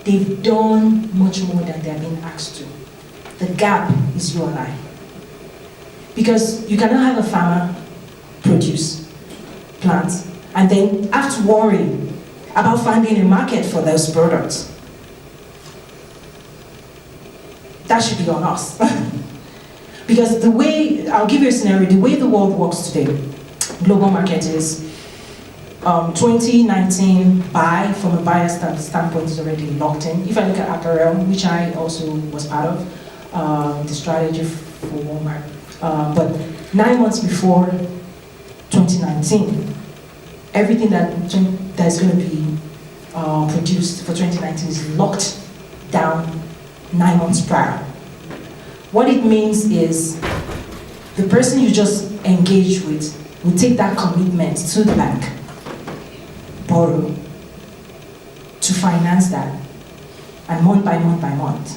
They've done much more than they're being asked to. The gap is you and I. Because you cannot have a farmer produce plants and then have to worry about finding a market for those products. That should be on us. Because the way, I'll give you a scenario, the way the world works today, global market is 2019 buy from a buyer standpoint is already locked in. If I look at apparel, which I also was part of, the strategy for Walmart, but 9 months before 2019, everything that's going to be produced for 2019 is locked down 9 months prior. What it means is the person you just engaged with will take that commitment to the bank, borrow, to finance that, and month by month by month.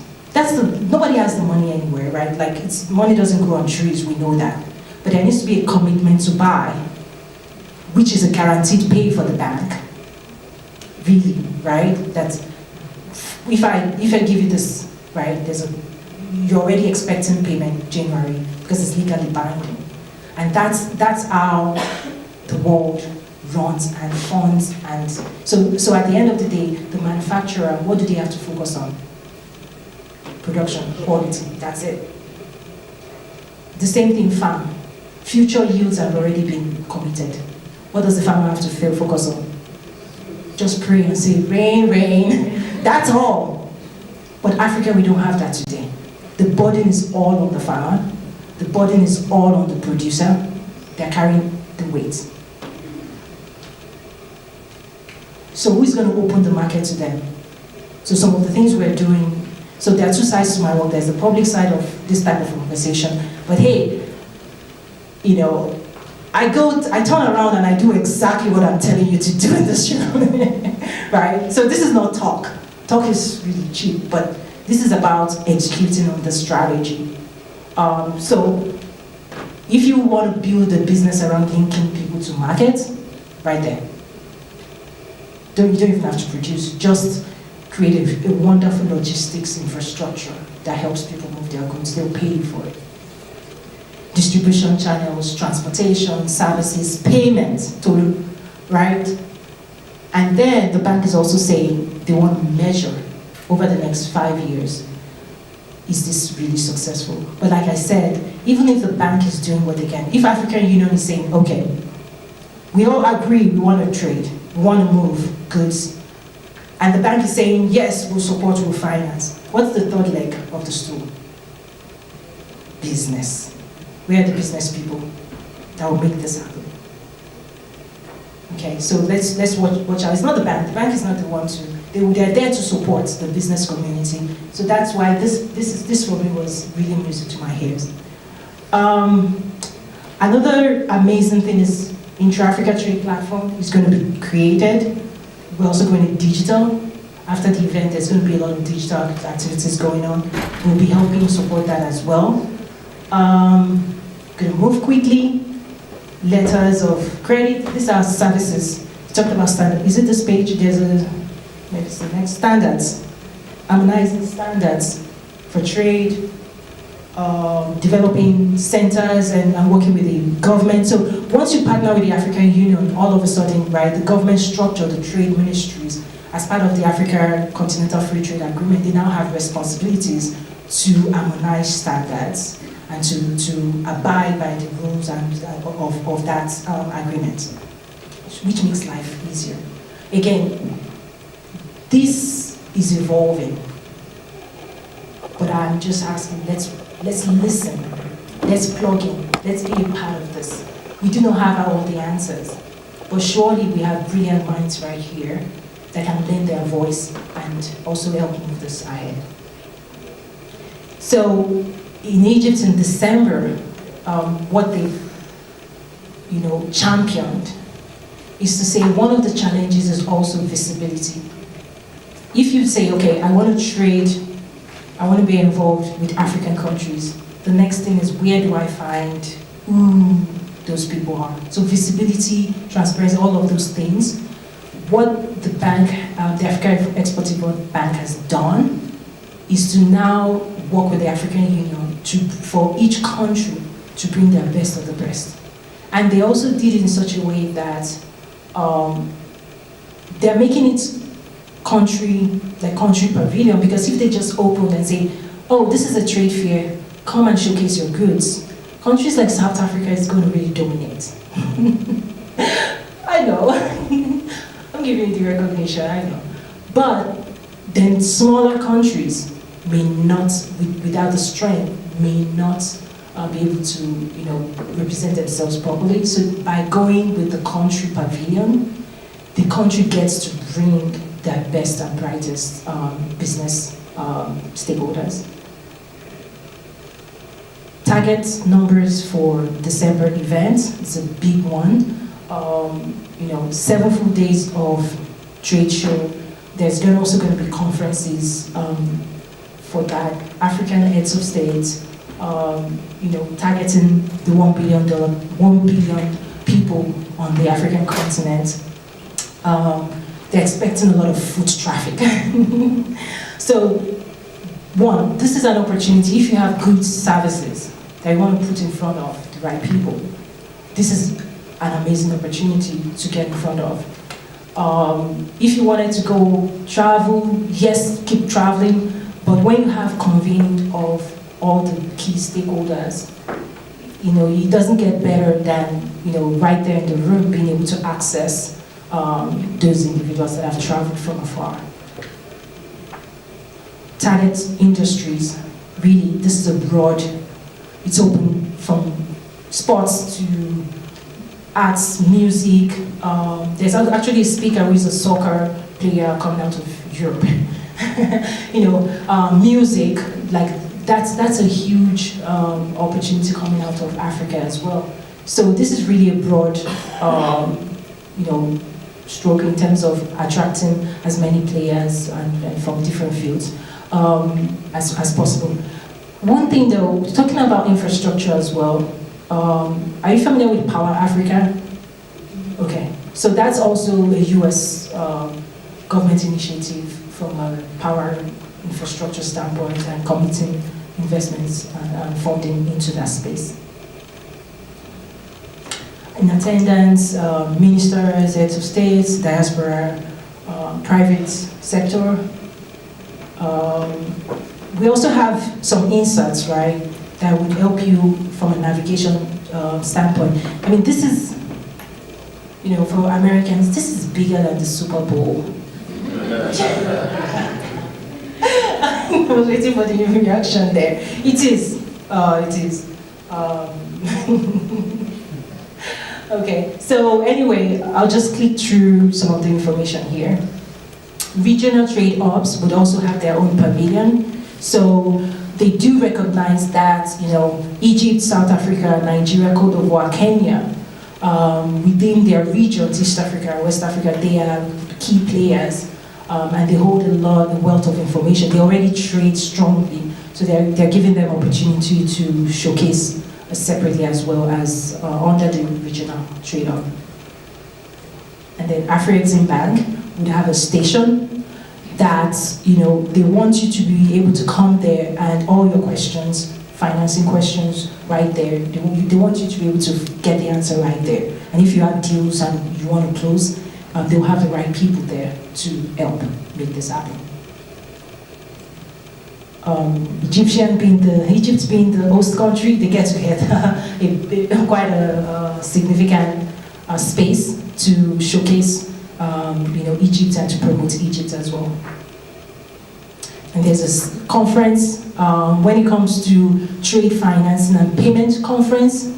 Nobody has the money anywhere, right? Like, money doesn't grow on trees, we know that. But there needs to be a commitment to buy, which is a guaranteed pay for the bank, really, right? That if I give you this, right, you're already expecting payment January because it's legally binding. And that's how the world runs and funds. And so at the end of the day, the manufacturer, what do they have to focus on? Production, quality, that's it. The same thing, farm. Future yields have already been committed. What does the farmer have to focus on? Just pray and say, rain, rain. That's all. But Africa, we don't have that today. The burden is all on the farmer. The burden is all on the producer. They're carrying the weight. So who's going to open the market to them? So some of the things we're doing, so there are two sides to my work. There's the public side of this type of conversation. But hey, you know, I turn around and I do exactly what I'm telling you to do in this room, right? So this is not talk. Talk is really cheap, but this is about executing on the strategy. So if you want to build a business around linking people to markets, right there. You don't even have to produce, just create a wonderful logistics infrastructure that helps people move their goods. They'll pay you for it. Distribution channels, transportation, services, payment, right? And then the bank is also saying they want to measure over the next 5 years, is this really successful? But like I said, even if the bank is doing what they can, if African Union is saying, okay, we all agree we want to trade, we want to move goods, and the bank is saying, yes, we'll support, we'll finance. What's the third leg of the stool? Business. Where are the business people that will make this happen? Okay, so let's watch out. It's not the bank. The bank is not the one they're there to support the business community. So that's why this for me was really music to my ears. Another amazing thing is Intra-African trade platform is going to be created. We're also going to digital. After the event, there's going to be a lot of digital activities going on. We'll be helping support that as well. Going to move quickly. Letters of credit. These are services. talked about standards. Is it this page? There's maybe it's the next, standards. Harmonizing standards for trade, developing centers and working with the government. So once you partner with the African Union, all of a sudden, right, the government structure, the trade ministries, as part of the Africa Continental Free Trade Agreement, they now have responsibilities to harmonize standards and to abide by the rules of that agreement, which makes life easier. Again, this is evolving, but I'm just asking, let's listen, let's plug in, let's be a part of this. We do not have all the answers, but surely we have brilliant minds right here that can lend their voice and also help move this ahead. So in Egypt in December, what they championed is to say one of the challenges is also visibility. If you say, okay, I want to trade, I want to be involved with African countries, the next thing is where do I find who those people are? So visibility, transparency, all of those things. What the bank, the Africa Export-Import Bank has done is to now work with the African Union for each country to bring their best of the best. And they also did it in such a way that they're making it country pavilion, because if they just open and say, oh, this is a trade fair, come and showcase your goods, countries like South Africa is going to really dominate. I know. I'm giving you the recognition, I know. But then smaller countries may not, without the strength, may not be able to, represent themselves properly. So by going with the country pavilion, the country gets to bring their best and brightest business stakeholders. Target numbers for December event, it's a big one. 7 full days of trade show. There's also going to be conferences for that. African heads of state, targeting the $1 billion people on the African continent. They're expecting a lot of foot traffic. So, one, this is an opportunity. If you have good services that you want to put in front of the right people, this is an amazing opportunity to get in front of. If you wanted to go travel, yes, keep traveling, but when you have convened of all the key stakeholders, it doesn't get better than, right there in the room, being able to access those individuals that have traveled from afar. Target industries, really, this is a broad, it's open from sports to arts, music. There's actually a speaker who is a soccer player coming out of Europe. Music, like that's a huge opportunity coming out of Africa as well. So this is really a broad, stroke in terms of attracting as many players and from different fields as possible. One thing though, talking about infrastructure as well, are you familiar with Power Africa? Okay, so that's also a US government initiative from a power infrastructure standpoint and committing investments and funding into that space. In attendance, ministers, heads of states, diaspora, private sector. We also have some insights, right, that would help you from a navigation standpoint. I mean, this is, for Americans, this is bigger than the Super Bowl. I was waiting for the reaction there. It is. Okay, so anyway, I'll just click through some of the information here. Regional trade hubs would also have their own pavilion. So they do recognize that, Egypt, South Africa, Nigeria, Cote d'Ivoire, Kenya, within their regions, East Africa, West Africa, they are key players, and they hold a wealth of information. They already trade strongly, so they're giving them opportunity to showcase separately as well as under the regional trade hub. And then AfriExim Bank would have a station that, they want you to be able to come there and all your questions, financing questions, right there. They want you to be able to get the answer right there. And if you have deals and you want to close, they'll have the right people there to help make this happen. Egypt being the host country, they get to get quite a significant space to showcase Egypt and to promote Egypt as well. And there's a conference when it comes to trade financing and payment conference.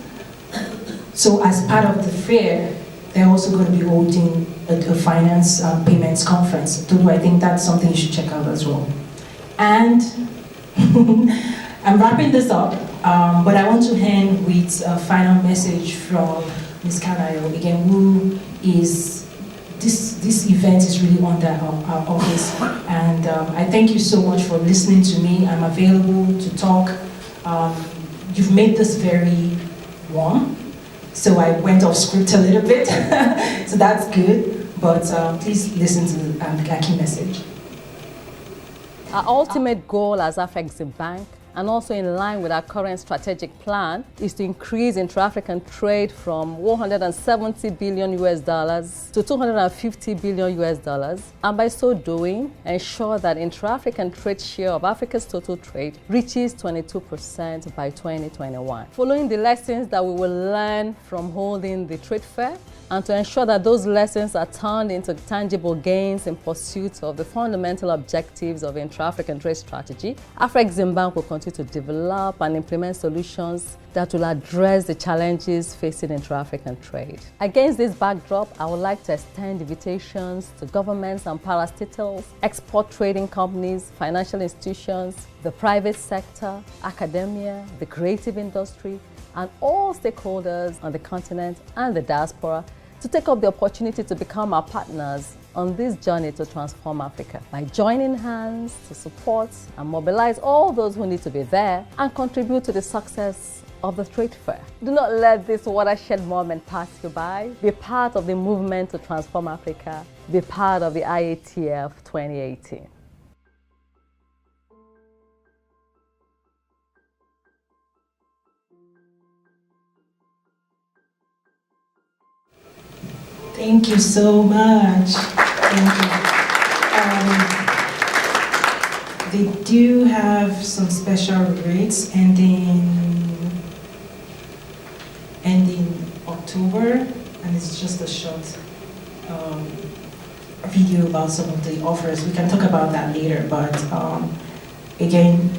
So as part of the fair, they're also going to be holding a finance payments conference. Though I think that's something you should check out as well. And I'm wrapping this up, but I want to end with a final message from Ms. Kanayo, again, who is, this event is really under our office. And I thank you so much for listening to me. I'm available to talk. You've made this very warm. So I went off script a little bit, so that's good. But please listen to the key message. Our ultimate goal as AfCFTA Bank, and also in line with our current strategic plan, is to increase intra-African trade from 170 billion US dollars to 250 billion US dollars, and by so doing, ensure that intra-African trade share of Africa's total trade reaches 22% by 2021. Following the lessons that we will learn from holding the trade fair, and to ensure that those lessons are turned into tangible gains in pursuit of the fundamental objectives of intra-African trade strategy, AfCFTA Bank will continue to develop and implement solutions that will address the challenges facing intra-African trade. Against this backdrop, I would like to extend invitations to governments and parastatals, export trading companies, financial institutions, the private sector, academia, the creative industry, and all stakeholders on the continent and the diaspora to take up the opportunity to become our partners on this journey to transform Africa by joining hands to support and mobilize all those who need to be there and contribute to the success of the trade fair. Do not let this watershed moment pass you by. Be part of the movement to transform Africa. Be part of the IATF 2018. Thank you so much. Thank you. They do have some special rates ending October, and it's just a short video about some of the offers. We can talk about that later, but again,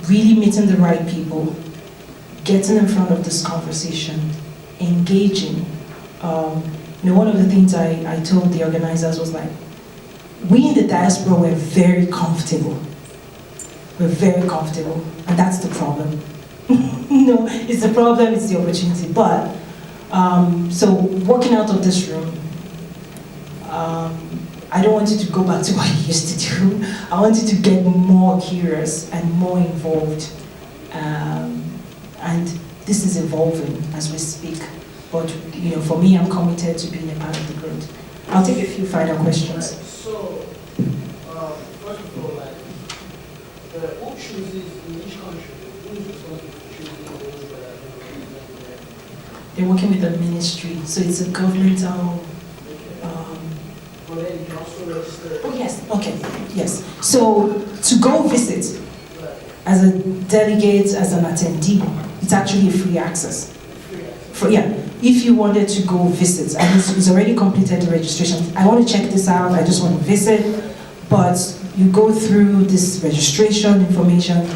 really meeting the right people, getting in front of this conversation, engaging. One of the things I told the organizers was like, we in the diaspora were very comfortable. We're very comfortable, and that's the problem. No, it's the problem, it's the opportunity. But, so walking out of this room, I don't want you to go back to what you used to do. I want you to get more curious and more involved. And this is evolving as we speak. But for me, I'm committed to being a part of the growth. I'll take a few final questions. Right. So, first of all, who chooses in each country? Who is responsible for choosing those that are represented there? They're working with the ministry, so it's a governmental. But then you can also register. Oh yes, okay, yes. So to go visit as a delegate, as an attendee, it's actually a free access. If you wanted to go visit, and it's already completed the registration, I want to check this out, I just want to visit, but you go through this registration information,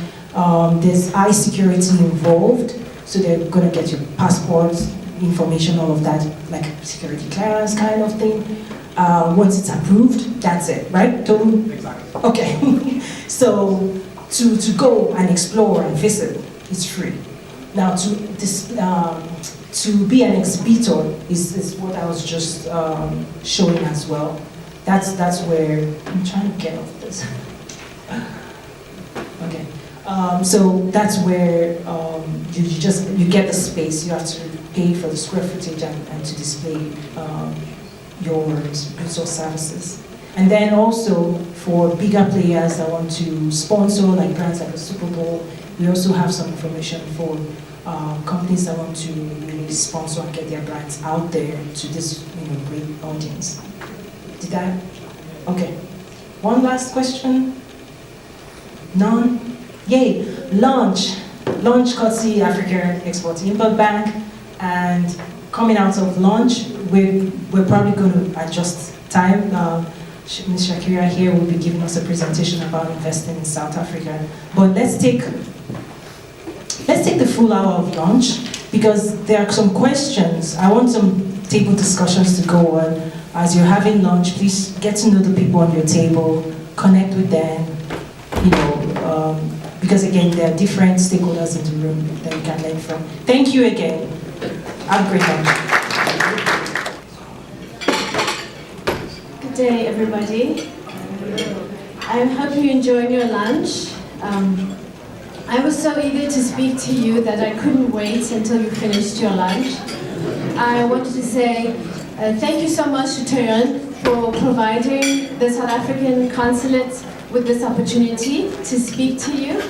there's eye security involved, so they're going to get your passport information, all of that, like security clearance kind of thing. Once it's approved, that's it, right? Toyin? Exactly. Okay. So to go and explore and visit, it's free. Now to be an exhibitor is what I was just showing as well. That's where I'm trying to get off this. Okay, so that's where you get the space. You have to pay for the square footage and to display your goods or services. And then also for bigger players that want to sponsor, like brands like the Super Bowl, we also have some information for companies that want to really sponsor and get their brands out there to this great audience. Did that? Okay. One last question? None? Yay! Launch courtesy Africa Export-Import Bank, and coming out of launch, we're probably going to adjust time. Ms. Shakira here will be giving us a presentation about investing in South Africa. But let's take the full hour of launch, because there are some questions. I want some table discussions to go on. As you're having lunch, please get to know the people on your table, connect with them, because again, there are different stakeholders in the room that you can learn from. Thank you again. Have a great lunch. Good day, everybody. I hope you enjoyed your lunch. I was so eager to speak to you that I couldn't wait until you finished your lunch. I wanted to say thank you so much to Toyin for providing the South African consulate with this opportunity to speak to you.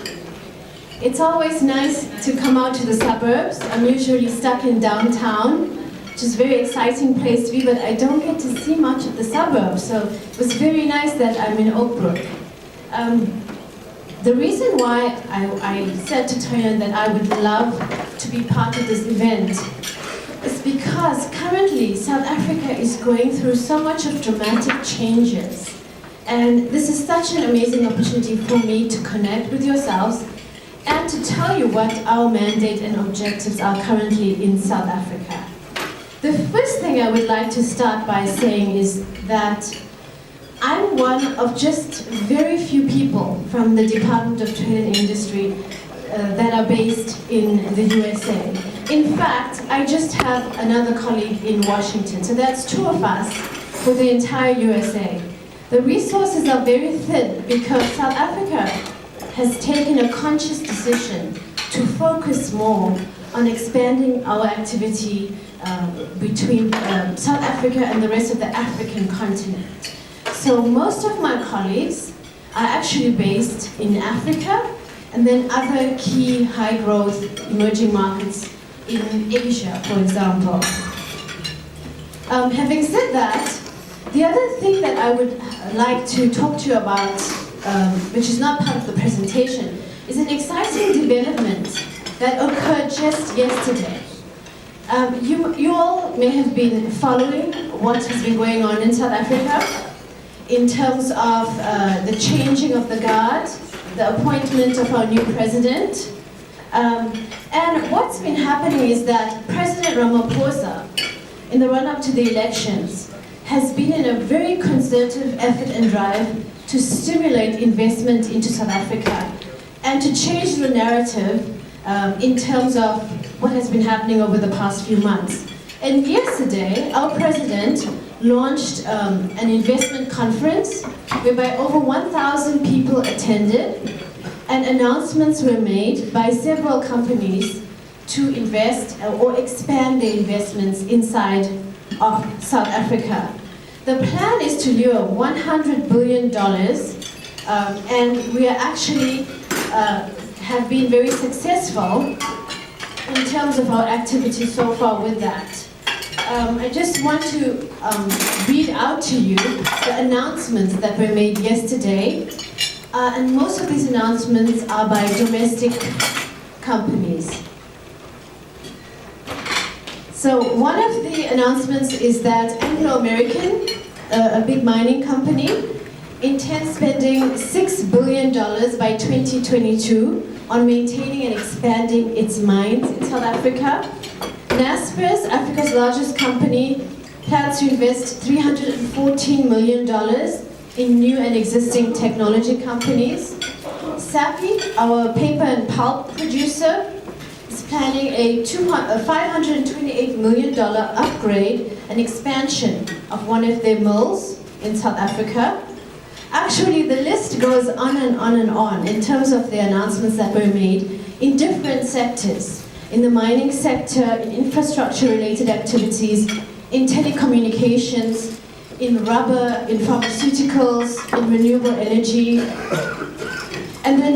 It's always nice to come out to the suburbs. I'm usually stuck in downtown, which is a very exciting place to be, but I don't get to see much of the suburbs, so it was very nice that I'm in Oakbrook. The reason why I said to Toyin that I would love to be part of this event is because currently South Africa is going through so much of dramatic changes. And this is such an amazing opportunity for me to connect with yourselves and to tell you what our mandate and objectives are currently in South Africa. The first thing I would like to start by saying is that I'm one of just very few people from the Department of Trade and Industry that are based in the USA. In fact, I just have another colleague in Washington, so that's 2 of us for the entire USA. The resources are very thin because South Africa has taken a conscious decision to focus more on expanding our activity between South Africa and the rest of the African continent. So most of my colleagues are actually based in Africa and then other key high-growth emerging markets in Asia, for example. Having said that, the other thing that I would like to talk to you about, which is not part of the presentation, is an exciting development that occurred just yesterday. You all may have been following what has been going on in South Africa in terms of the changing of the guard, the appointment of our new president. And what's been happening is that President Ramaphosa, in the run-up to the elections, has been in a very concerted effort and drive to stimulate investment into South Africa and to change the narrative in terms of what has been happening over the past few months. And yesterday, our president launched an investment conference whereby over 1,000 people attended, and announcements were made by several companies to invest or expand their investments inside of South Africa. The plan is to lure $100 billion, and we are actually have been very successful in terms of our activity so far with that. I just want to read out to you the announcements that were made yesterday, and most of these announcements are by domestic companies. So one of the announcements is that Anglo American, a big mining company, intends spending $6 billion by 2022 on maintaining and expanding its mines in South Africa. Naspers, Africa's largest company, plans to invest $314 million in new and existing technology companies. Sappi, our paper and pulp producer, is planning a $528 million upgrade and expansion of one of their mills in South Africa. Actually, the list goes on and on and on in terms of the announcements that were made in different sectors. In the mining sector, in infrastructure-related activities, in telecommunications, in rubber, in pharmaceuticals, in renewable energy, and then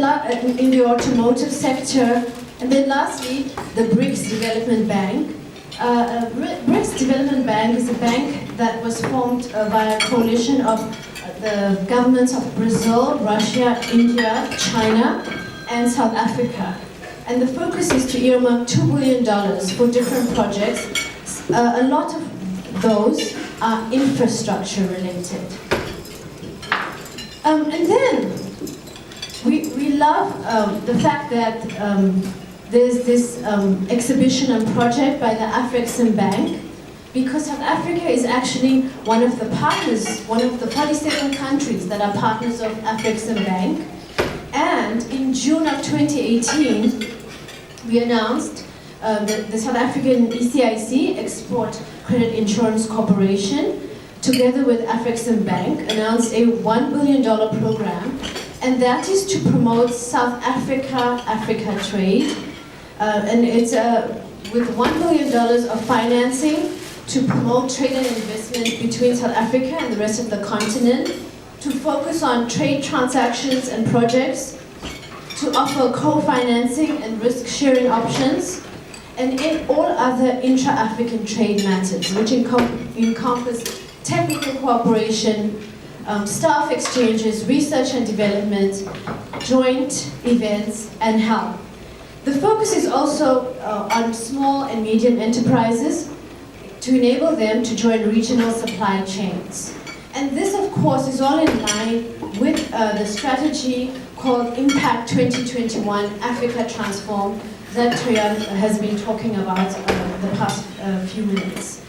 in the automotive sector, and then lastly, the BRICS Development Bank. BRICS Development Bank is a bank that was formed by a coalition of the governments of Brazil, Russia, India, China, and South Africa. And the focus is to earmark $2 billion for different projects. A lot of those are infrastructure related. And then we love the fact that there's this exhibition and project by the AfCFTA Bank, because South Africa is actually one of the partners, one of the 47 countries that are partners of AfCFTA Bank. And in June of 2018, we announced the South African ECIC, Export Credit Insurance Corporation, together with AfCFTA Bank, announced a $1 billion program, and that is to promote South Africa trade. And it's with $1 billion of financing to promote trade and investment between South Africa and the rest of the continent, to focus on trade transactions and projects, to offer co-financing and risk-sharing options, and in all other intra-African trade matters, which encompass technical cooperation, staff exchanges, research and development, joint events, and help. The focus is also on small and medium enterprises to enable them to join regional supply chains. And this, of course, is all in line with the strategy called Impact 2021 Africa Transform that Toyin has been talking about the past few minutes.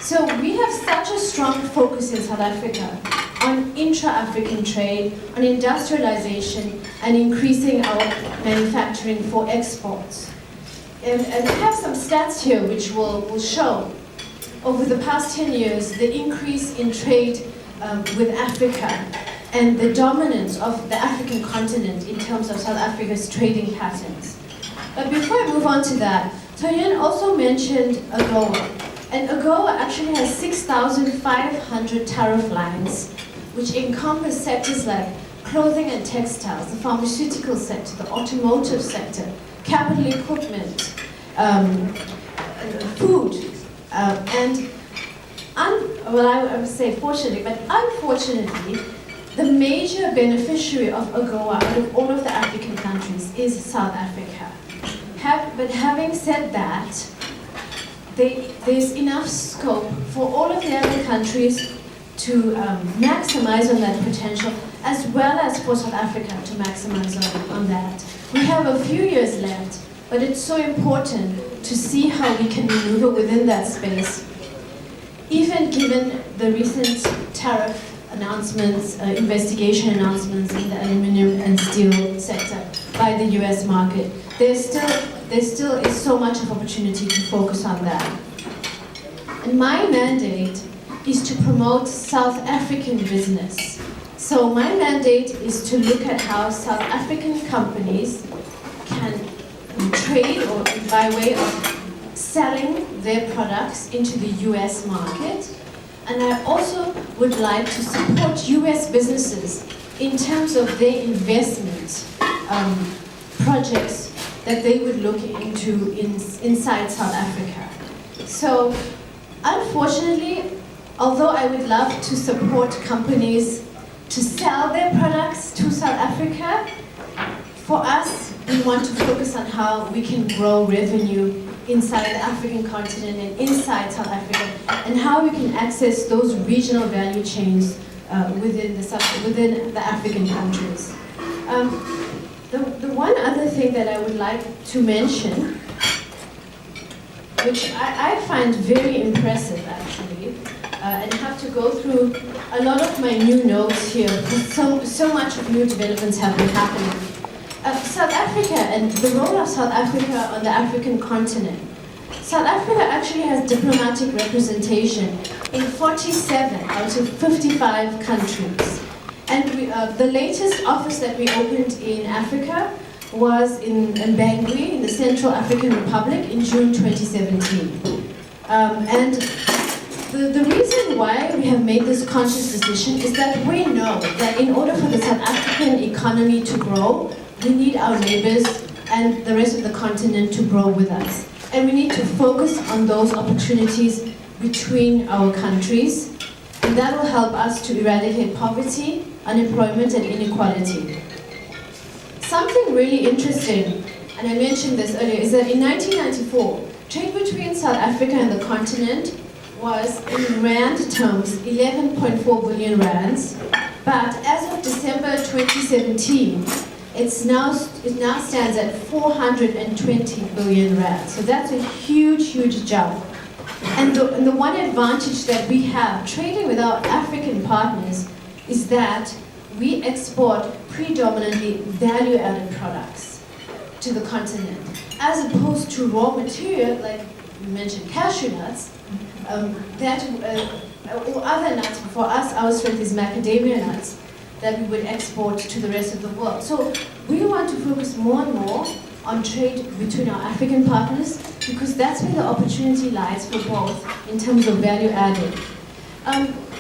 So we have such a strong focus in South Africa on intra-African trade, on industrialization, and increasing our manufacturing for exports. And I have some stats here which will show over the past 10 years the increase in trade with Africa and the dominance of the African continent in terms of South Africa's trading patterns. But before I move on to that, Toyin also mentioned AGOA. And AGOA actually has 6,500 tariff lines, which encompass sectors like clothing and textiles, the pharmaceutical sector, the automotive sector, capital equipment, food, and I would say fortunately, but unfortunately, the major beneficiary of AGOA out of all of the African countries is South Africa. But having said that, there's enough scope for all of the other countries to maximize on that potential, as well as for South Africa to maximize on that. We have a few years left, but it's so important to see how we can maneuver within that space, even given the recent tariff announcements, investigation announcements in the aluminum and steel sector by the US market. There still is so much of opportunity to focus on that. And my mandate is to promote South African business. So my mandate is to look at how South African companies can trade or by way of selling their products into the US market. And I also would like to support US businesses in terms of their investment projects that they would look into inside South Africa. So unfortunately, although I would love to support companies to sell their products to South Africa, for us, we want to focus on how we can grow revenue inside the African continent and inside South Africa, and how we can access those regional value chains within the African countries. The one other thing that I would like to mention, which I find very impressive actually, and have to go through a lot of my new notes here, because so much of new developments have been happening. South Africa and the role of South Africa on the African continent. South Africa actually has diplomatic representation in 47 out of 55 countries. And the latest office that we opened in Africa was in Bangui, in the Central African Republic, in June 2017. And The reason why we have made this conscious decision is that we know that in order for the South African economy to grow, we need our neighbors and the rest of the continent to grow with us. And we need to focus on those opportunities between our countries, and that will help us to eradicate poverty, unemployment, and inequality. Something really interesting, and I mentioned this earlier, is that in 1994, trade between South Africa and the continent was, in rand terms, 11.4 billion rands, but as of December 2017, it now stands at 420 billion rands. So that's a huge, huge jump. And the one advantage that we have trading with our African partners is that we export predominantly value-added products to the continent, as opposed to raw material, like you mentioned cashew nuts, or other nuts. For us, our strength is macadamia nuts that we would export to the rest of the world. So we want to focus more and more on trade between our African partners, because that's where the opportunity lies for both in terms of value added.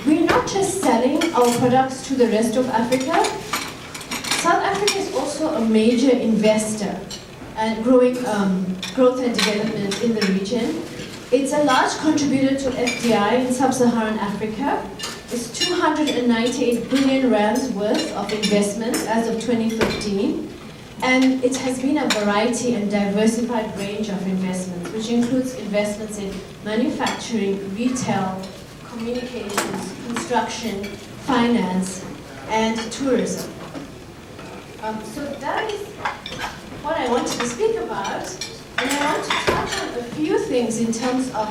We're not just selling our products to the rest of Africa. South Africa is also a major investor and growing growth and development in the region. It's a large contributor to FDI in sub-Saharan Africa. It's 298 billion rands worth of investments as of 2015. And it has been a variety and diversified range of investments, which includes investments in manufacturing, retail, communications, construction, finance, and tourism. So that is what I wanted to speak about. And I want to touch on a few things in terms of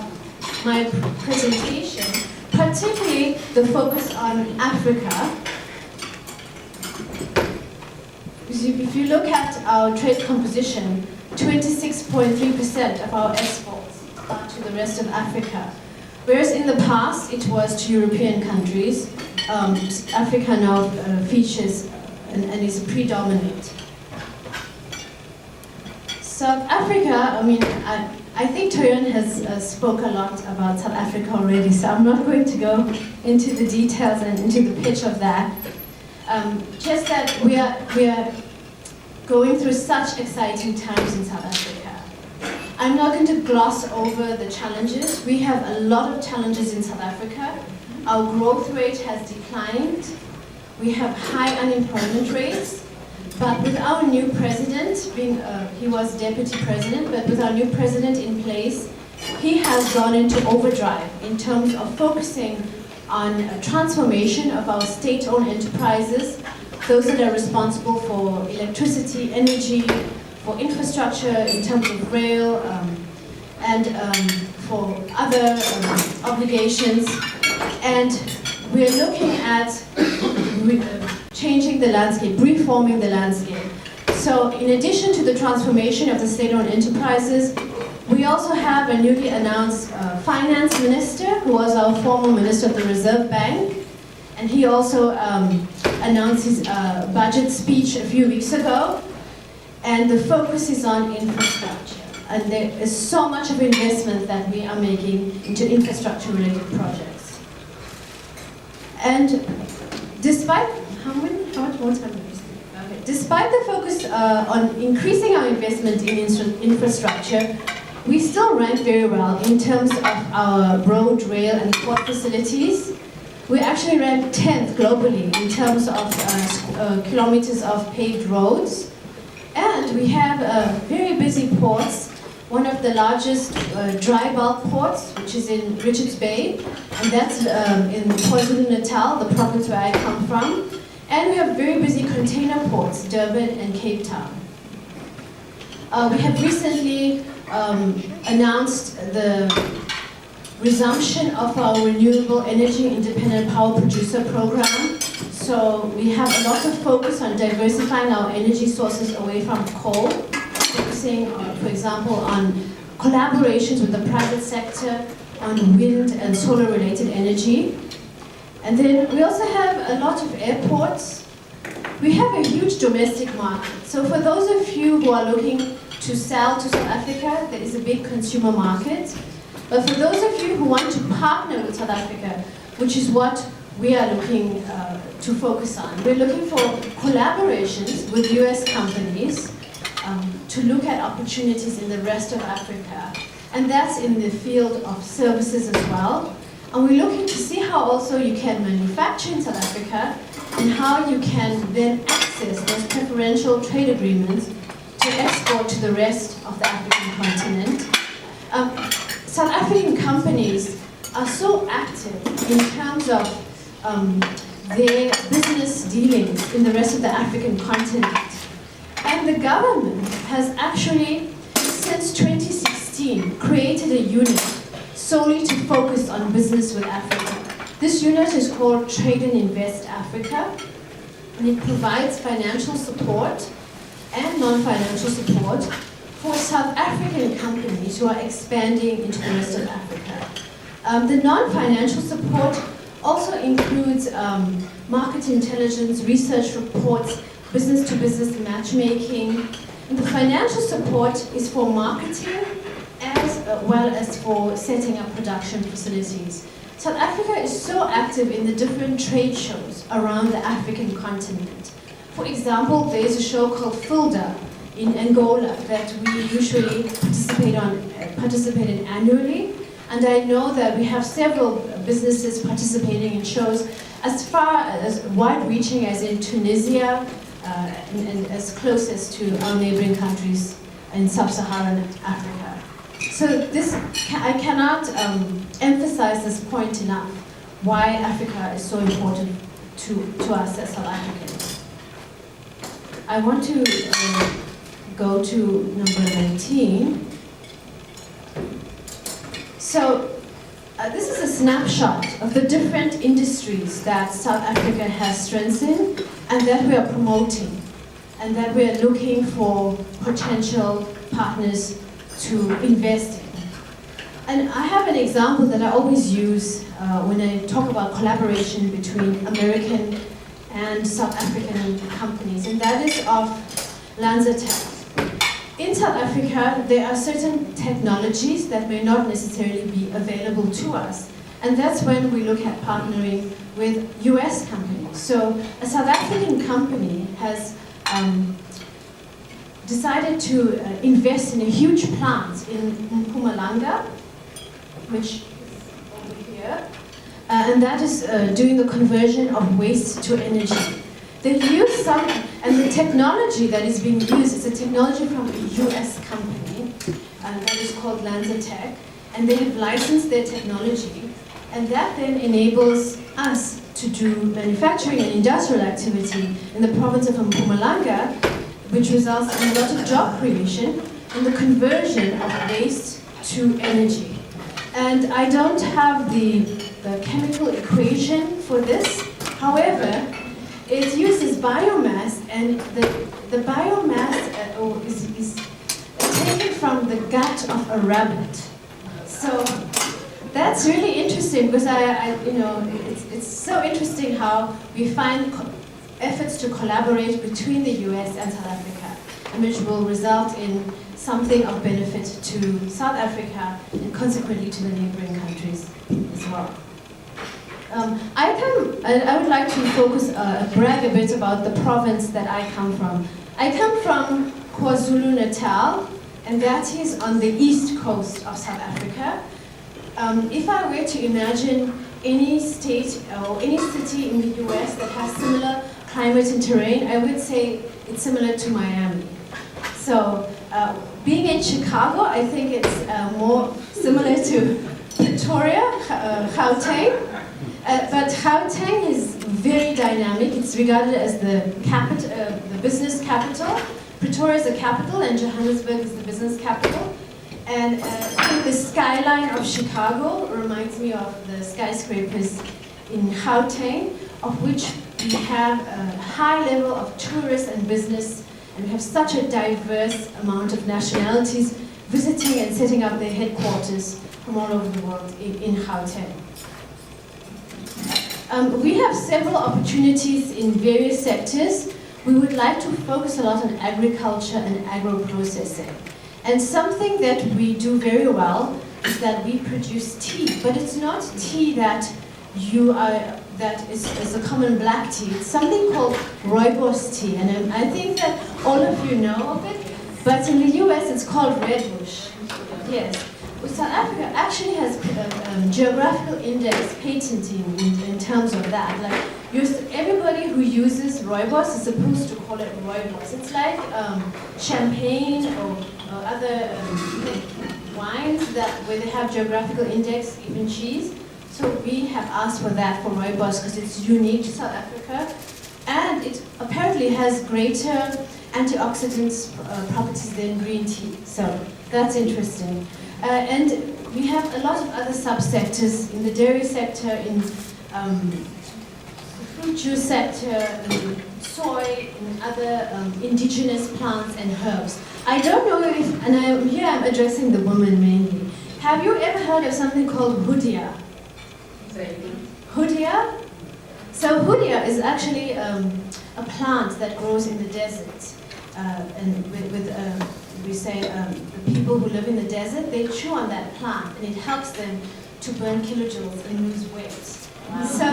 my presentation, particularly the focus on Africa. If you look at our trade composition, 26.3% of our exports are to the rest of Africa. Whereas in the past, it was to European countries, Africa now features and is predominant. South Africa, I think Toyin has spoke a lot about South Africa already, so I'm not going to go into the details and into the pitch of that. Just that we are going through such exciting times in South Africa. I'm not going to gloss over the challenges. We have a lot of challenges in South Africa. Our growth rate has declined. We have high unemployment rates. But with our new president, he was deputy president, but with our new president in place, he has gone into overdrive in terms of focusing on transformation of our state-owned enterprises, those that are responsible for electricity, energy, for infrastructure in terms of rail, and for other obligations. And we're looking at changing the landscape, reforming the landscape. So in addition to the transformation of the state-owned enterprises, we also have a newly announced finance minister, who was our former minister of the Reserve Bank. And he also announced his budget speech a few weeks ago. And the focus is on infrastructure. And there is so much of investment that we are making into infrastructure-related projects. And despite, how much more time do we speak? Okay. Despite the focus on increasing our investment in infrastructure, we still rank very well in terms of our road, rail, and port facilities. We actually rank 10th globally in terms of kilometers of paved roads. And we have very busy ports, one of the largest dry bulk ports, which is in Richards Bay, and that's in KwaZulu-Natal, the province where I come from. And we have very busy container ports, Durban and Cape Town. We have recently announced the resumption of our renewable energy independent power producer program. So we have a lot of focus on diversifying our energy sources away from coal, focusing, for example, on collaborations with the private sector on wind and solar related energy. And then we also have a lot of airports. We have a huge domestic market. So for those of you who are looking to sell to South Africa, there is a big consumer market. But for those of you who want to partner with South Africa, which is what we are looking to focus on, we're looking for collaborations with US companies to look at opportunities in the rest of Africa. And that's in the field of services as well. And we're looking to see how also you can manufacture in South Africa and how you can then access those preferential trade agreements to export to the rest of the African continent. South African companies are so active in terms of their business dealings in the rest of the African continent. And the government has actually, since 2016, created a unit solely to focus on business with Africa. This unit is called Trade and Invest Africa, and it provides financial support and non-financial support for South African companies who are expanding into the rest of Africa. The non-financial support also includes market intelligence, research reports, business-to-business matchmaking. And the financial support is for marketing as well as for setting up production facilities. South Africa is so active in the different trade shows around the African continent. For example, there's a show called FILDA in Angola that we usually participate in annually. And I know that we have several businesses participating in shows as far as wide-reaching as in Tunisia and as close as to our neighboring countries in sub-Saharan Africa. So this, I cannot emphasize this point enough, why Africa is so important to us as South Africans. I want to go to number 19. So this is a snapshot of the different industries that South Africa has strengths in and that we are promoting and that we are looking for potential partners to invest in. And I have an example that I always use when I talk about collaboration between American and South African companies, and that is of LanzaTech. In South Africa, there are certain technologies that may not necessarily be available to us, and that's when we look at partnering with US companies. So a South African company has decided to invest in a huge plant in Mpumalanga, which is over here, and that is doing the conversion of waste to energy. They use some, and the technology that is being used is a technology from a US company that is called LanzaTech, and they have licensed their technology, and that then enables us to do manufacturing and industrial activity in the province of Mpumalanga, which results in a lot of job creation and the conversion of waste to energy. And I don't have the chemical equation for this. However, it uses biomass, and the biomass is taken from the gut of a rabbit. So that's really interesting because it's so interesting how we find efforts to collaborate between the US and South Africa, and which will result in something of benefit to South Africa and consequently to the neighboring countries as well. I would like to brag a bit about the province that I come from. I come from KwaZulu-Natal, and that is on the east coast of South Africa. If I were to imagine any state or any city in the US that has similar climate and terrain, I would say it's similar to Miami. So being in Chicago, I think it's more similar to Pretoria, Gauteng. But Gauteng is very dynamic. It's regarded as the business capital. Pretoria is the capital, and Johannesburg is the business capital. And the skyline of Chicago reminds me of the skyscrapers in Gauteng, of which we have a high level of tourists and business, and we have such a diverse amount of nationalities visiting and setting up their headquarters from all over the world in Gauteng. We have several opportunities in various sectors. We would like to focus a lot on agriculture and agro-processing. And something that we do very well is that we produce tea, but it's not tea that is a common black tea. It's something called rooibos tea, and I think that all of you know of it, but in the US it's called redbush. Yes. Well, South Africa actually has geographical index patenting in terms of that. Like, everybody who uses rooibos is supposed to call it rooibos. It's like champagne or other wines where they have geographical index, even cheese. So we have asked for that for rooibos because it's unique to South Africa, and it apparently has greater antioxidant properties than green tea. So that's interesting. And we have a lot of other subsectors in the dairy sector, in the fruit juice sector, soy, and other indigenous plants and herbs. I don't know if, and I'm addressing the women mainly. Have you ever heard of something called hudia? Hudia? So hudia is actually a plant that grows in the desert. And we say the people who live in the desert, they chew on that plant and it helps them to burn kilojoules and lose weight. Wow. So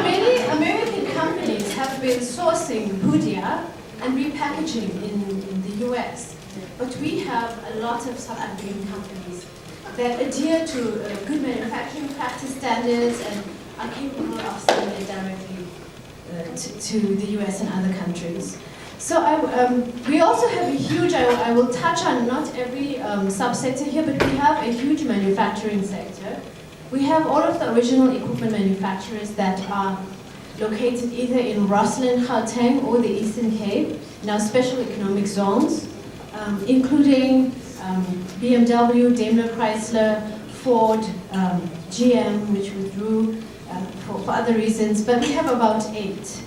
many American companies have been sourcing hudia and repackaging in the US. But we have a lot of South African companies that adhere to good manufacturing practice standards and are capable of selling it directly to the US and other countries. So we also have a huge, I will touch on not every subsector here, but we have a huge manufacturing sector. We have all of the original equipment manufacturers that are located either in Rossland, Gauteng, or the Eastern Cape, in our special economic zones, including BMW, Daimler Chrysler, Ford, GM, which withdrew for other reasons, but we have about 8.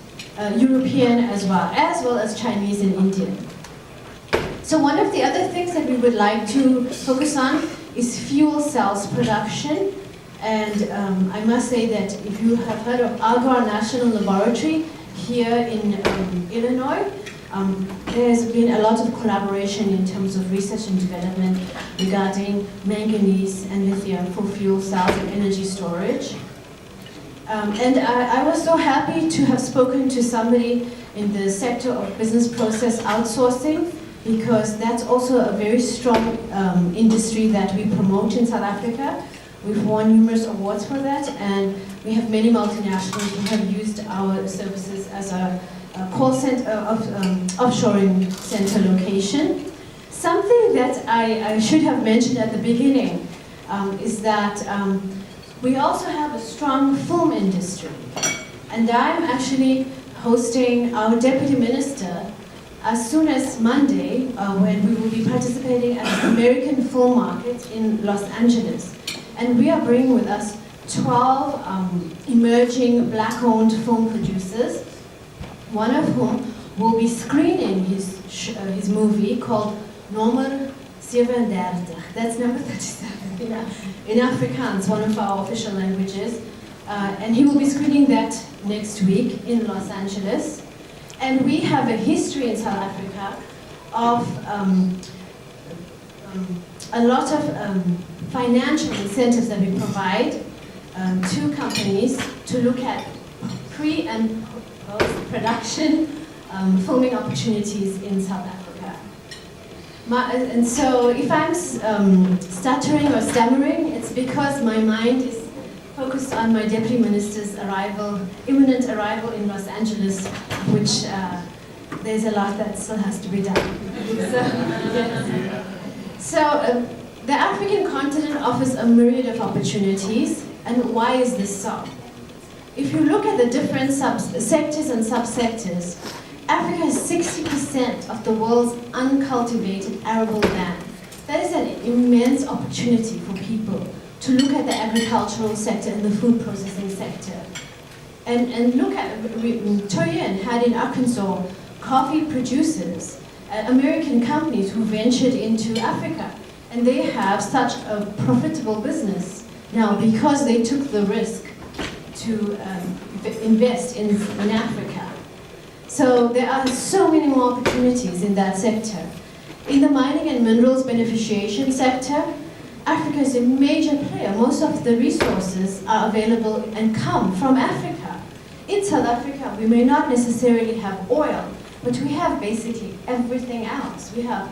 European as well as Chinese and Indian. So one of the other things that we would like to focus on is fuel cells production. And I must say that if you have heard of Algar National Laboratory here in Illinois, there's been a lot of collaboration in terms of research and development regarding manganese and lithium for fuel cells and energy storage. And I was so happy to have spoken to somebody in the sector of business process outsourcing, because that's also a very strong industry that we promote in South Africa. We've won numerous awards for that, and we have many multinationals who have used our services as a call center, offshoring center location. Something that I should have mentioned at the beginning is that we also have a strong film industry, and I'm actually hosting our deputy minister as soon as Monday, when we will be participating at the American Film Market in Los Angeles. And we are bringing with us 12 emerging black-owned film producers, one of whom will be screening his movie called Nummer 37. That's number 37 in Afrikaans, one of our official languages. And he will be screening that next week in Los Angeles. And we have a history in South Africa of a lot of financial incentives that we provide to companies to look at pre- and post-production filming opportunities in South Africa. And so if I'm stuttering or stammering, it's because my mind is focused on my deputy minister's imminent arrival in Los Angeles, which there's a lot that still has to be done. So the African continent offers a myriad of opportunities, and why is this so? If you look at the different sectors and subsectors, Africa has 60% of the world's uncultivated arable land. That is an immense opportunity for people to look at the agricultural sector and the food processing sector. And look at, Toyin had in Arkansas coffee producers, American companies who ventured into Africa. And they have such a profitable business now because they took the risk to invest in Africa. So there are so many more opportunities in that sector. In the mining and minerals beneficiation sector, Africa is a major player. Most of the resources are available and come from Africa. In South Africa, we may not necessarily have oil, but we have basically everything else. We have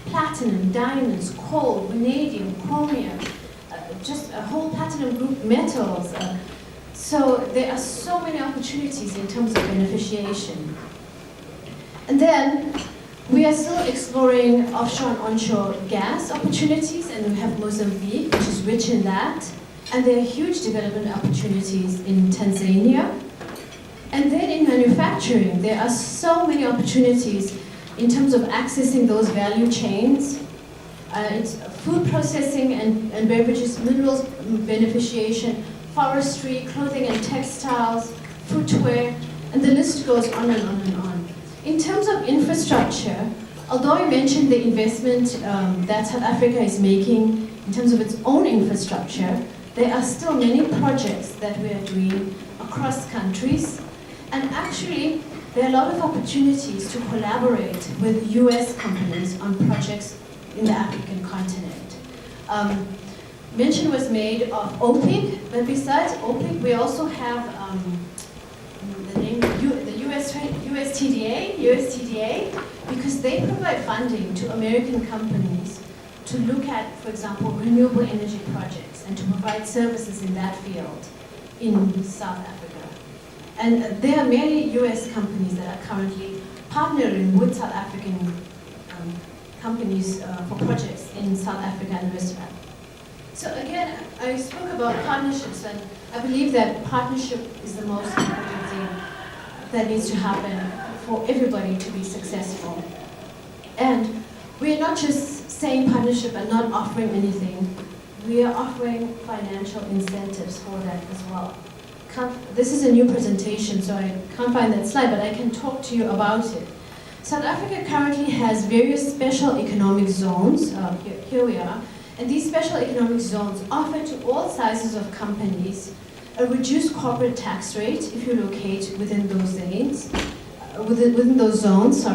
platinum, diamonds, coal, vanadium, chromium, just a whole platinum group metals. So there are so many opportunities in terms of beneficiation. And then we are still exploring offshore and onshore gas opportunities, and we have Mozambique, which is rich in that. And there are huge development opportunities in Tanzania. And then in manufacturing, there are so many opportunities in terms of accessing those value chains. It's food processing and beverages, minerals beneficiation, forestry, clothing and textiles, footwear, and the list goes on and on and on. In terms of infrastructure, although I mentioned the investment that South Africa is making in terms of its own infrastructure, there are still many projects that we are doing across countries. And actually, there are a lot of opportunities to collaborate with US companies on projects in the African continent. Mention was made of OPIC, but besides OPIC, we also have the name, the USTDA, because they provide funding to American companies to look at, for example, renewable energy projects and to provide services in that field in South Africa. And there are many US companies that are currently partnering with South African companies for projects in South Africa and the rest of Africa. So again, I spoke about partnerships, and I believe that partnership is the most important thing that needs to happen for everybody to be successful. And we are not just saying partnership and not offering anything. We are offering financial incentives for that as well. This is a new presentation, so I can't find that slide, but I can talk to you about it. South Africa currently has various special economic zones. Here we are. And these special economic zones offer to all sizes of companies a reduced corporate tax rate if you locate within those zones,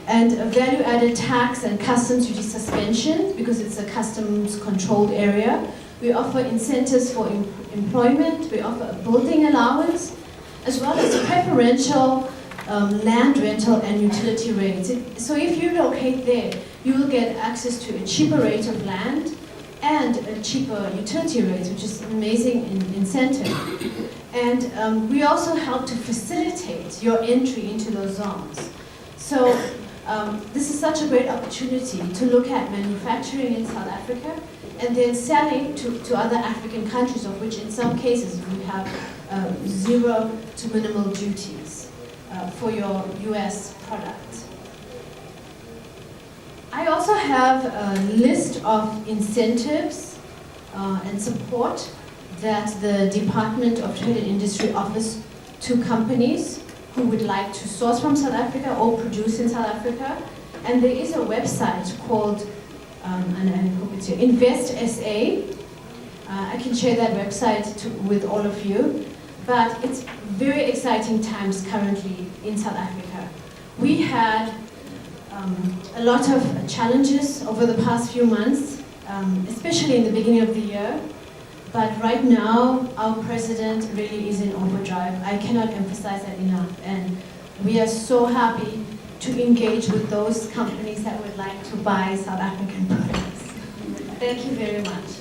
and a value-added tax and customs duty suspension because it's a customs-controlled area. We offer incentives for employment. We offer a building allowance, as well as preferential land rental and utility rates. So if you locate there, you will get access to a cheaper rate of land and a cheaper utility rate, which is an amazing incentive. And we also help to facilitate your entry into those zones. So this is such a great opportunity to look at manufacturing in South Africa and then selling to other African countries, of which in some cases we have zero to minimal duties for your US product. I also have a list of incentives and support that the Department of Trade and Industry offers to companies who would like to source from South Africa or produce in South Africa. And there is a website called, and I hope it's here, Invest SA. I can share that website with all of you. But it's very exciting times currently in South Africa. We had a lot of challenges over the past few months, especially in the beginning of the year. But right now, our president really is in overdrive. I cannot emphasize that enough. And we are so happy to engage with those companies that would like to buy South African products. Thank you very much.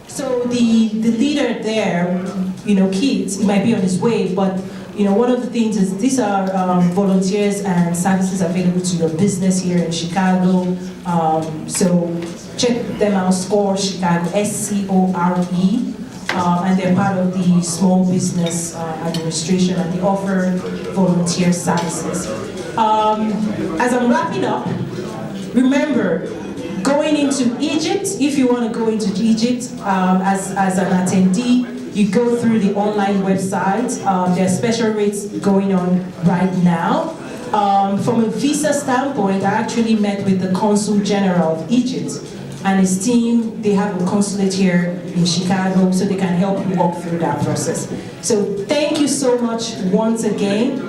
So the leader there, Keith, he might be on his way, but one of the things is these are volunteers and services available to your business here in Chicago. So check them out, SCORE Chicago, SCORE, and they're part of the Small Business Administration, and they offer volunteer services. As I'm wrapping up, remember, going into Egypt, if you want to go into Egypt as an attendee, you go through the online website. There are special rates going on right now. From a visa standpoint, I actually met with the Consul General of Egypt and his team. They have a consulate here in Chicago, so they can help you walk through that process. So thank you so much once again.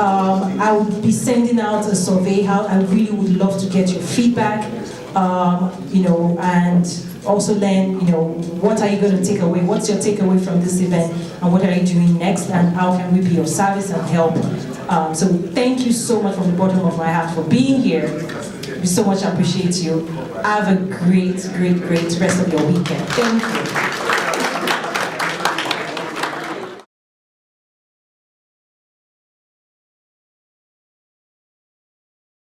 I will be sending out a survey out. I really would love to get your feedback, and also learn, what are you going to take away? What's your takeaway from this event? And what are you doing next? And how can we be of service and help? So thank you so much from the bottom of my heart for being here. We so much appreciate you. Have a great, great, great rest of your weekend. Thank you.